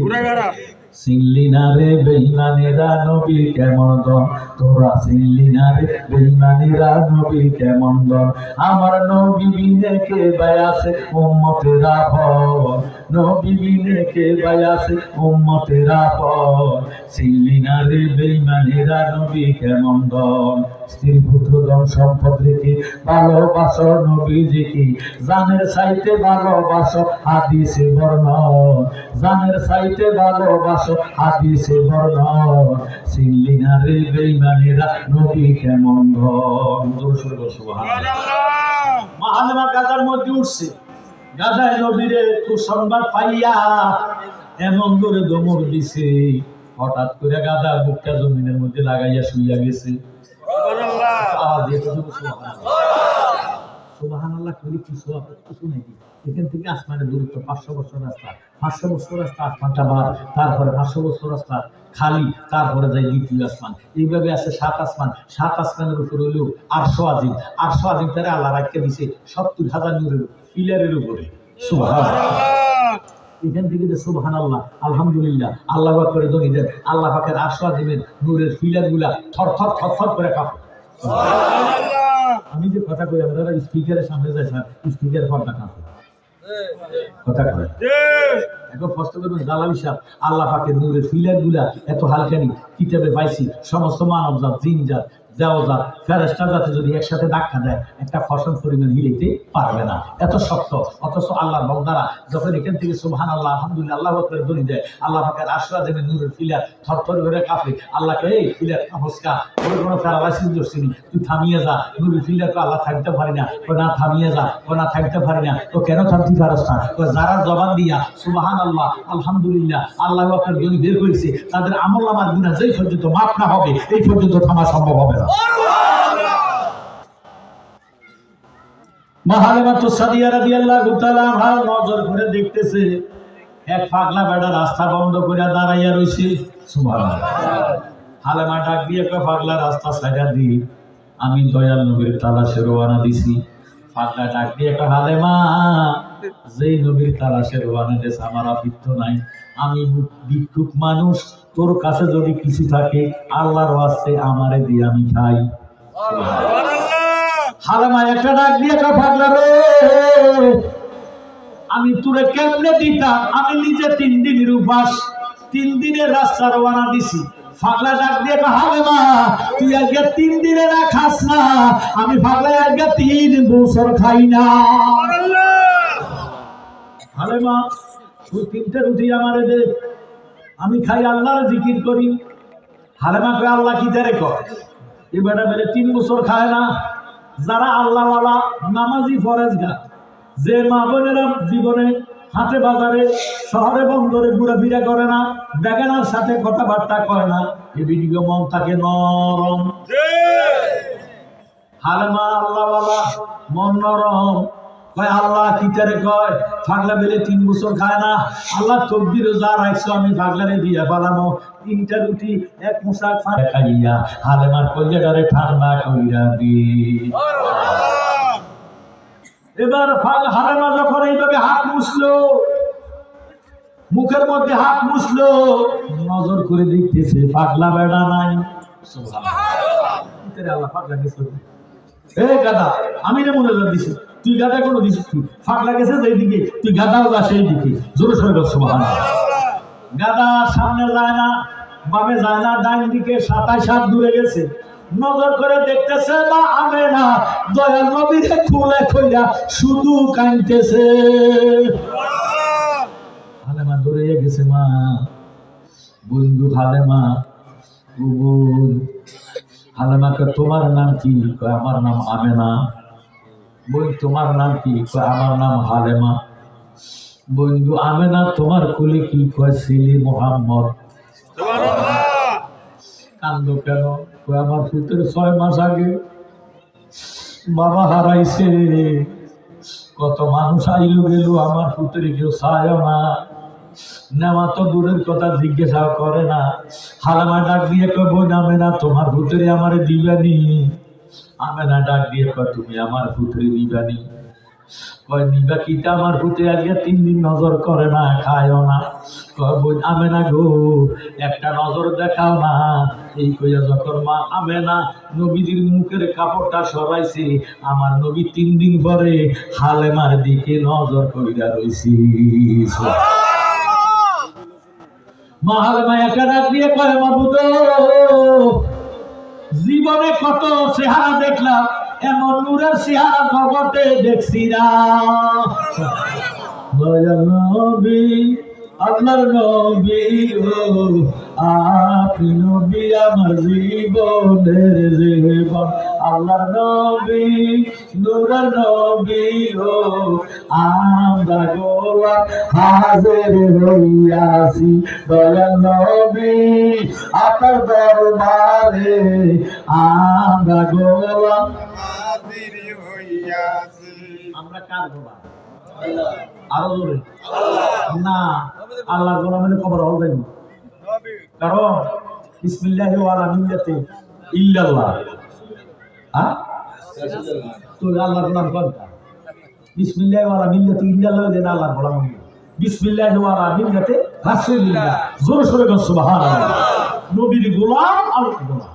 চিনলি না রে বেঈমানেরা নবী কেমন দন তোরা চিনলি না রে বেঈমানেরা নবী কেমন দন আমার নবী বিনে কে বায়াসে উম্মতেরা পর নবী বিনে কে বায়াসে উম্মতেরা পর চিনলি না রে বেঈমানেরা নবী কেমন দন স্ত্রী পুত্র ধন সম্পদ রেখে ভালোবাসো নবীজিকে জানের চাইতে ভালোবাসো হাদিসে বর্ণন জানের চাইতে ভালোবাসো হাদিসে বর্ণন চিনলি না রে বেঈমানেরা নবী কেমন ধন সুবহানাল্লাহ মাহালমা গাদার মধ্যে উঠছে গাদায় নবীরে সুসংবাদ পাইয়া এমন করে দমর দিছে হঠাৎ করে গাদা বুকটা জমিনের মধ্যে লাগাইয়া শুইয়া গেছে সুবহানাল্লাহ কইলে কি সওয়াব কিছু নেই এখান থেকে আসমানের দূরত্ব 500 বছর রাস্তা 500 বছর রাস্তা আসমানটা বার তারপরে 500 বছর রাস্তা খালি তারপরে যাই দ্বিতীয় আসমান এইভাবে আছে 7 আসমান 7 আসমানের উপর হইল 800 আজিম 800 আজিম তারে আল্লাহ রাখিয়ে দিছে 70,000 নূরের পিলারের উপরে সুবহানাল্লাহ এখান থেকে যে সুবহানাল্লাহ আলহামদুলিল্লাহ আল্লাহু আকবার ধ্বনি দেন আল্লাহ পাকের 800 আজিমের নূরের পিলারগুলা থরথর থরথর করে কাঁপে সুবহানাল্লাহ আমি যে কথা কই আমরা স্পিকারের সামনে যাই স্যার স্পিকার পর্দা কাঁপে কথা কয় এখন কষ্ট করবেন জালালি সাহেব আল্লাহ পাকের নূরের পিলারগুলা এত হালকানি কিতাবে পাইছি সমস্ত মানব জাত জিন জাত দেওজাত ফেরেশতা জাতি যদি একসাথে ধাক্কা দেয় একটা ফসল পরিমাণ হিলাইতে পারবে না এত শক্ত অথচ আল্লাহর বান্দারা যখন এখান থেকে সুবহানাল্লাহ আলহামদুলিল্লাহ আল্লাহু আকবার ধ্বনি দেয় আল্লাহ পাকের আশরা দেবে নূরের পিলার থরথর করে কাঁপে আল্লাহকে এই পিলার কাঁপসকা ওই কোনো প্যারালাইসিস ধরছিনি তুই থামিয়ে যা নূরের পিলার তো আল্লাহ থাকতে পারি না ও না থামিয়ে যা ও না থাকতে পারি না ও কেন থামতে পারস না ও যারা জবান দিয়া সুবহানাল্লাহ আলহামদুলিল্লাহ আল্লাহু আকবার ধ্বনি বের করেছে তাদের আমলনামার গুনাহ যেই পর্যন্ত মাফ না হবে এই পর্যন্ত থামা সম্ভব হবে না মাহালেমা তো সাদিয়া রাদিয়াল্লাহু তাআলা আনহা নজর করে দেখতেছে এক পাগলা বেটা রাস্তা বন্ধ করে দাঁড়াইয়া রইছে সুবহানাল্লাহ হালেমা ডাক দিয়ে কয় পাগলা রাস্তা ছাইড়া দি আমি দয়াল নবীর তালাশে রওনা দিছি পাগলা ডাক দিয়ে কয় হালেমা যেই নবীর তালাশে রওনা দিছে আমার আপিত্য নাই আমি ভিক্ষুক মানুষ তোর কাছে যদি কিছু থাকে আল্লাহর ওয়াস্তে আমারে দিয়ে আমি খাই হালেমা একটা ডাক দিয়ে কয় পাগলা রে আমি তোরে কেমনে দিতাম আমি নিজে 3 দিনের উপাস 3 দিনের রাস্তা রওনা দিছি পাগলা ডাক দিয়ে কয় হালেমা তুই আজকে 3 দিনে না খাস না আমি পাগলা আজকে 3 বছর খাই না হালেমা তুই 3টা রুটি আমারে দে আমি খাই আল্লাহর জিকির করি হালেমা কয় আল্লাহ কি দেরে কয় এই বেটা বেলে 3 বছর খায় না যারা আল্লাহওয়ালা নামাজি ফরেজগার যে মা বোনেরা জীবনে হাটে বাজারে শহরে বন্দরে ঘোরাফেরা করে না বেগানার সাথে কথাবার্তা কয় না এই ভিডিও মন থাকে নরম হালেমা আল্লাহওয়ালা মন নরম কয় আল্লাহ কিটারে কয় পাগলা বেলে 3 বছর খায় না, আল্লাহ তকদির যা রাখছো আমি পাগলারে দিয়া পালামো। 3টা রুটি 1 মুসাক খাইয়া হালেমার কলিজাটারে ঠান্ডা কইরা দি। এবার হালেমা যখন এইভাবে হাত মুছলো, মুখের মধ্যে হাত মুছলো, নজর করে দেখতেছে পাগলা বেড়া নাই। আল্লাহ পাগলা গেছে, এ গাদা আমি না মনে দিছি, তুই গাদা কোনো দিছিস, তুই পাগলা গেছে যেদিকে তুই গাদাও যা সেই দিকে। জোরে সরে সুবহানাল্লাহ। গাদা সামনে যায় না, বামে যায় না, ডান দিকে 27 হাত দূরে গেছে। নজর করে দেখতেছে না আমে না দয়াল নবীরে কোলে কইরা শুধু কাঁদতেছে। হালেমা দৌড়ে গেছে, মা বন্ধু হালেমা, ও বোন হালেমাকে তোমার নাম কি? কয় আমার নাম আমেনা। বোন তোমার নাম কি? কয় আমার নাম হালেমা। বন্ধু আমেনা তোমার কোলে কি? কয় ছেলে মোহাম্মদ। কান্দো কেন? কয় আমার পুত্রের 6 মাস আগে বাবা হারাইছে, কত মানুষ আইলো গেল, আমার পুত্রে কেউ চায় না, নেওয়া তো দূরের কথা জিজ্ঞাসা করে না। হালেমা ডাক দিয়ে কয় বোন আমেনা তোমার পুত্রে আমারে দিবানি? আমেনা ডাক দিয়ে কয় তুমি আমার পুত্রে দিবানি? কয় নিবা কিটা, আমার পুত্রে আজকে 3 দিন নজর করে না, খায়ও না। কয় বোন আমেনা গো একটা নজর দেখাও না। এই কইয়া যখন মা আমেনা নবীজির মুখের কাপড়টা সরাইছে, আমার নবী 3 দিন পরে হালেমার দিকে নজর কইরা রইছি। মা হালেমা একা ডাক দিয়ে কয় মাবুদ জীবনে কত চেহারা দেখলাম, এমন নূরের চেহারা জগতে দেখছি না। নবী আল্লাহর নবী ও আপনি নবী আমার জীবনের জীবন। আল্লাহর নবী নূরের নবী ও আমরা গোলাম হাজির হইয়াছি। দয়াল নবী আপনার দরবারে আমরা গোলাম হাজির হইয়াছি। আমরা কার গোলাম? আরো জোরে না, আল্লাহর গোলামের খবর হল দেন। কারণ বিসমিল্লাহি ওয়ালা মিল্লাতি ইল্লাল্লাহ। হ্যাঁ তো আল্লাহর গোলাম কোনটা? বিসমিল্লাহি ওয়ালা মিল্লাতি ইল্লাল্লাহ দেন আল্লাহর গোলাম। বিসমিল্লাহি ওয়ালা মিল্লাতি রাসূলিল্লাহ। জোরে সরে বল সুবহানাল্লাহ। নবীর গোলাম আল্লাহর গোলাম।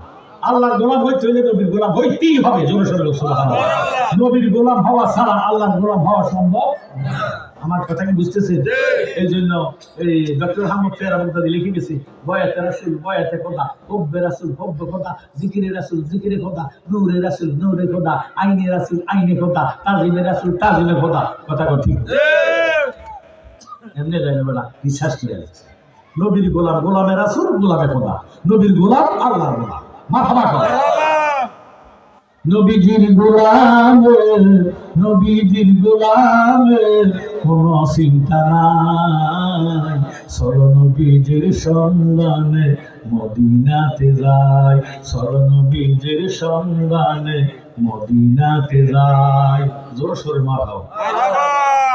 আল্লাহর গোলাম হইতে হইলে নবীর গোলাম হইতেই হবে। জোরে সরে বল সুবহানাল্লাহ। নবীর গোলাম হওয়া ছাড়া আল্লাহর গোলাম হওয়া সম্ভব। আমার কথা কি বুঝতেছে? এই জন্য এই ডক্টর আহমদ ফেরাবুদ্দাদি লিখে গেছে বয়াতে রাসূল বয়াতে খোদা, হুব্বে রাসূল হুব্বে খোদা, জিকিরে রাসূল জিকিরে খোদা, নূরে রাসূল নূরে খোদা, আইনে রাসূল আইনে খোদা, তাজিমে রাসূল তাজিমে খোদা। কথা কর ঠিক এমনি যায় না বেলা, বিশ্বাস করে আছে। নবীর গোলাম গোলামে রাসূল গোলামে খোদা, নবীর গোলাম আল্লাহর গোলাম। মারহাবা কর। নবীজির গোলামে নবীজির গোলামে কোন চিন্তা নাই, চলো নবীজির সন্ধানে মদিনাতে যায়, চলো নবীজির সন্ধানে মদিনাতে যায়। জোর সোরে মারহাবা।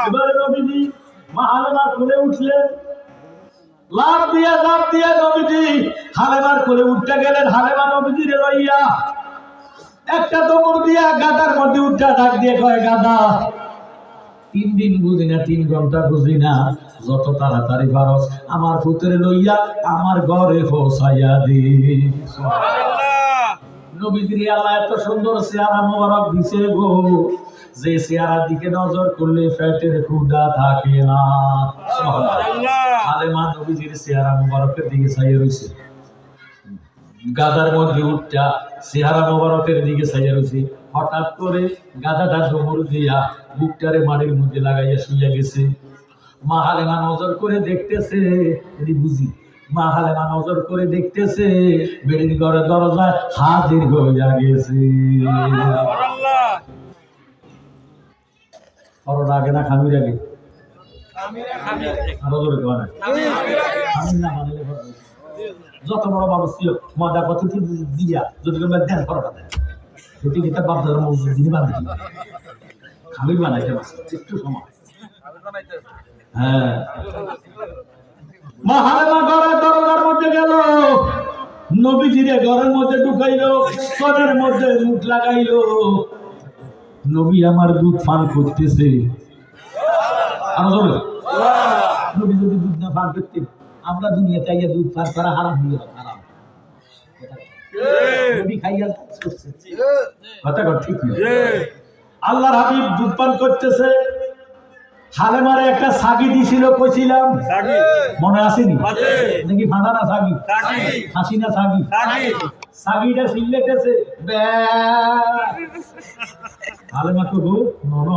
এবারে নবীজি মা হালেমার কোলে উঠলেন, লাফ দিয়ে নবীজি হালেমার কোলে উঠতে গেলেন। হালেমা নবীজিরে লইয়া একটা দৌড় দিয়া গাদার মধ্যে উঠা ডাক দিয়ে কয় গাদা 3 দিন বুঝি না, 3 ঘন্টা বুঝি না, যত তাড়াতাড়ি পারস আমার পুত্রে লইয়া আমার ঘরে পৌঁছাইয়া দে। নবীজির আল্লাহ এত সুন্দর চেহারা মোবারক দিছে গো, যে চেহারার দিকে নজর করলে পেটের ক্ষুধা থাকে না। হালেমা নবীজির চেহারা মোবারকের দিকে চাইয়া রইছে, গাদার মধ্যে উঠটা চেহারা মোবারকের দিকে চাইয়া রয়েছে। হঠাৎ করে গাদাটা ঝুমুর দিয়া বুকটারে মাটির মধ্যে লাগাইয়া শুইয়া গেছে। মা হালেমা নজর করে দেখতেছে, এটি বুঝি, মা হালেমা নজর করে দেখতেছে বেড়ির ঘরে দরজায় হাজির হইয়া গেছে। পরোটা আগে না খামির আগে? আরো জোরে দেওয়া না, খামির না বানালে যত বড় বাবু ছিল মদা কত দিয়া যদি দেন পরোটা দেন, যদি কিতাব বাপদার মসজিদ দিনই বান্ধি আমি বানাইতে পারছি একটু সময়। হ্যাঁ, মা হালেমা ঘরের দরজার মধ্যে গেল, নবীজিরে ঘরের মধ্যে ঢুকাইলো, স্তনের মধ্যে মুখ লাগাইলো। নবী আমার দুধ পান করতেছে। নবী যদি দুধ না পান করতেন, আমরা দুনিয়াতে আইয়া দুধ পান করা হারাম হয়ে গেল, হারাম। নবী খাইয়া করছে, কথা ঠিক না? আল্লাহর হাবিব দুধ পান করতেছে। হালেমারে একটা সাগি দিছিল, কইছিলাম মনে আসেনি নাকি? ফাঁদা না সাগি, হাসি না সাগি, সাগিটা সিলেটেছে। হালেমা তো গো নন,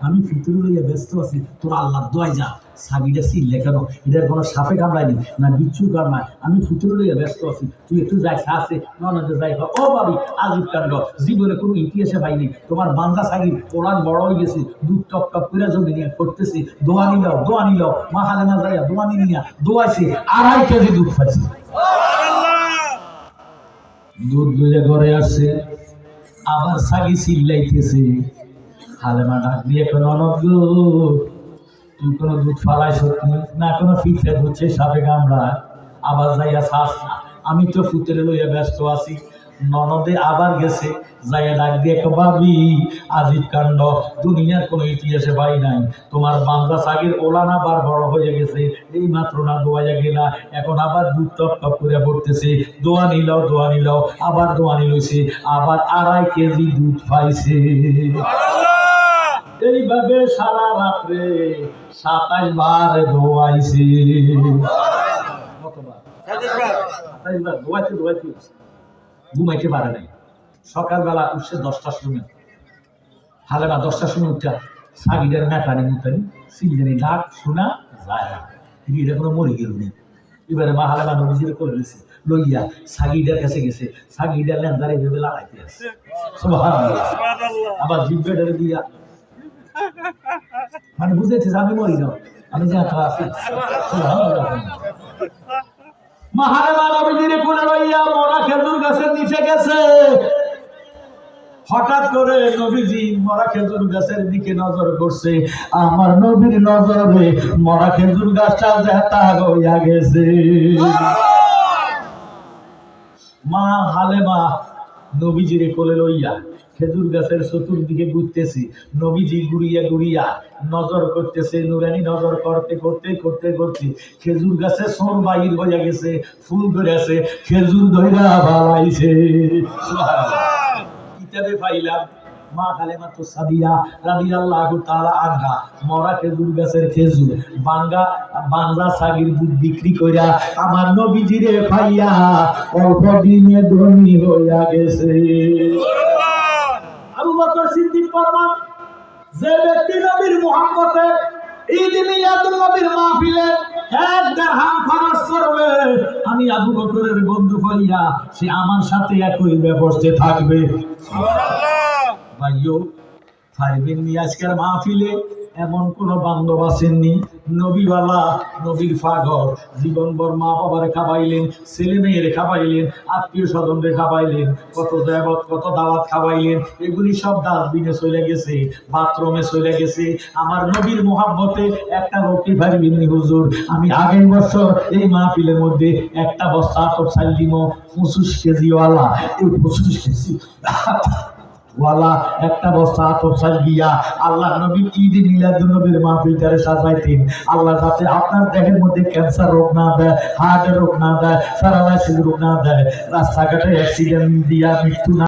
আমি ফিতরে লইয়া ব্যস্ত আছি, তোর আল্লাহর দোয়াই যা, সাগিটা সিললে কেন? এটার কোনো সাপে কামড়ায়নি না বিচ্ছু কামড়ায়, আমি ফিতরে লইয়া ব্যস্ত আছি, তুই একটু যাই আছে ননদে যাই। ও ভাবি, আজিব কাণ্ড, জীবনে কোনো ইতিহাসে পাইনি। তোমার বান্দা সাগির কোরআন বড় হয়ে গেছে, দুধ টপ টপ করে জমি নিয়ে করতেছে, দোয়া নিলাও দোয়া নিলাও। মা হালেমা যাইয়া দোয়া নিয়ে দোয়াইছে, 2.5 কেজি দুধ পাইছে। দুধ লইয়া ঘরে আসছে, আবার সাগি চিল্লাইতেছে। হালেমা ডাক দিয়ে কোনো অনগ্র, তুই কোনো দুধ ফালাইছ না? কোনো ফিফে হচ্ছে সাপে কামড়া, আবার যাইয়া চাস না? আমি তো ফুতের লইয়া ব্যস্ত আছি। ননদে আবার গেছে, যাইয়া ডাক দিয়ে ভাবি, আজিব কাণ্ড, দুনিয়ার কোনো ইতিহাসে পাই নাই। তোমার বান্দা সাগির ওলান আবার বড় হয়ে গেছে, এই মাত্র না দোয়াইয়া গেলা, এখন আবার দুধ টপ টপ করে পড়তেছে। দোয়া নিলাও দোয়া নিলাও, আবার দোয়া নিলছে, আবার 2.5 কেজি দুধ পাইছে। এইভাবে সারা রাত্রে 27 বার দোয়াইছে। কতবার? 27 বার দোয়াইতে দোয়াইতে ঘুমাইতে পারে নাই। সকালবেলা উঠছে 10টার সময়। হালেমা 10টার সময় উঠা সাগিটার মেটানি মুটানি সিলজানি ডাক শোনা যায় না, এটা কোনো মরে গেল নেই। এবারে মা হালেমা নবীজির করে দিয়েছে, লইয়া সাগিটার কাছে গেছে, সাগিটার লেন্দারে ভেবে লাগাইতে আসছে। সুবহানাল্লাহ। আবার জিব্বেটারে দিয়া মানে বুঝেছে আমি মরি না, আমি যে আছি। মা হালেমা নবীজিরে কোলে লইয়া মরা খেজুর গাছের নিচে গেছে। হঠাৎ করে নবীজি মরা খেজুর গাছের দিকে নজর করছে। আমার নবীর নজরে মরা খেজুর গাছটা জেতা হইয়া গেছে। মা হালেমা নবীজিরে কোলে লইয়া খেজুর গাছের চতুর্দিকে ঘুরতেছি। নবীজি ঘুরিয়া ঘুরিয়া নজর করতেছে, নুরানি নজর করতে করতে করতে করতে খেজুর গাছে সোর বাইর হইয়া গেছে, ফুল ধরেছে, খেজুর ধইরা বাড়াইছে। কিতাবে পাইলাম মা হালেমা তো সাদিয়া রাদিয়াল্লাহু তাআলা আনহা মরা খেজুর গাছের খেজুর বাংলা সাগির দুধ বিক্রি কইরা আমার নবীজিরে পাইয়া অল্প দিনে ধনী হইয়া গেছে। আবু বকর সিদ্দিক ফরমান, যে ব্যক্তি নবীর মুহাব্বতে ঈদ মিলাদুন নবীর মাহফিলে 1 দিরহাম খরচ করবে, আমি আবু বকরের বন্ধু হইয়া সে আমার সাথে একই ব্যবস্থায় থাকবে। সুবহানাল্লাহ। ভাইও ফারবিন আজকের মাহফিলে এমন কোন বান্ধব আসেননি, নবীওয়ালা, নবীর পাগল, জীবনভর মা বাবারে খাওয়াইলেন, ছেলে মেয়েরে খাওয়াইলেন, আত্মীয় স্বজনরে খাওয়াইলেন, কত দেবত কত দাওয়াত খাওয়াইলেন, এগুলি সব ডাস্টবিনে চলে গেছে, বাথরুমে চলে গেছে। আমার নবীর মোহাব্বতে একটা লোকই ফারবিন হুজুর, আমি আগের বছর এই মাহফিলের মধ্যে একটা বস্তা আতপ চাল দিব 25 কেজিওয়ালা, এই 25 কেজি ওয়ালা একটা বস্তা আতপ চাল দিয়া আল্লাহ নবী ঈদ মিলাদুন নবীর মাহফিলটারে সাজাইতেন। আল্লাহ যাতে আপনার দেহের মধ্যে ক্যান্সার রোগ না দেয়, হার্টের রোগ না দেয়, প্যারালাইসিস রোগ না দেয়, রাস্তাঘাটে অ্যাক্সিডেন্ট দিয়া মৃত্যু না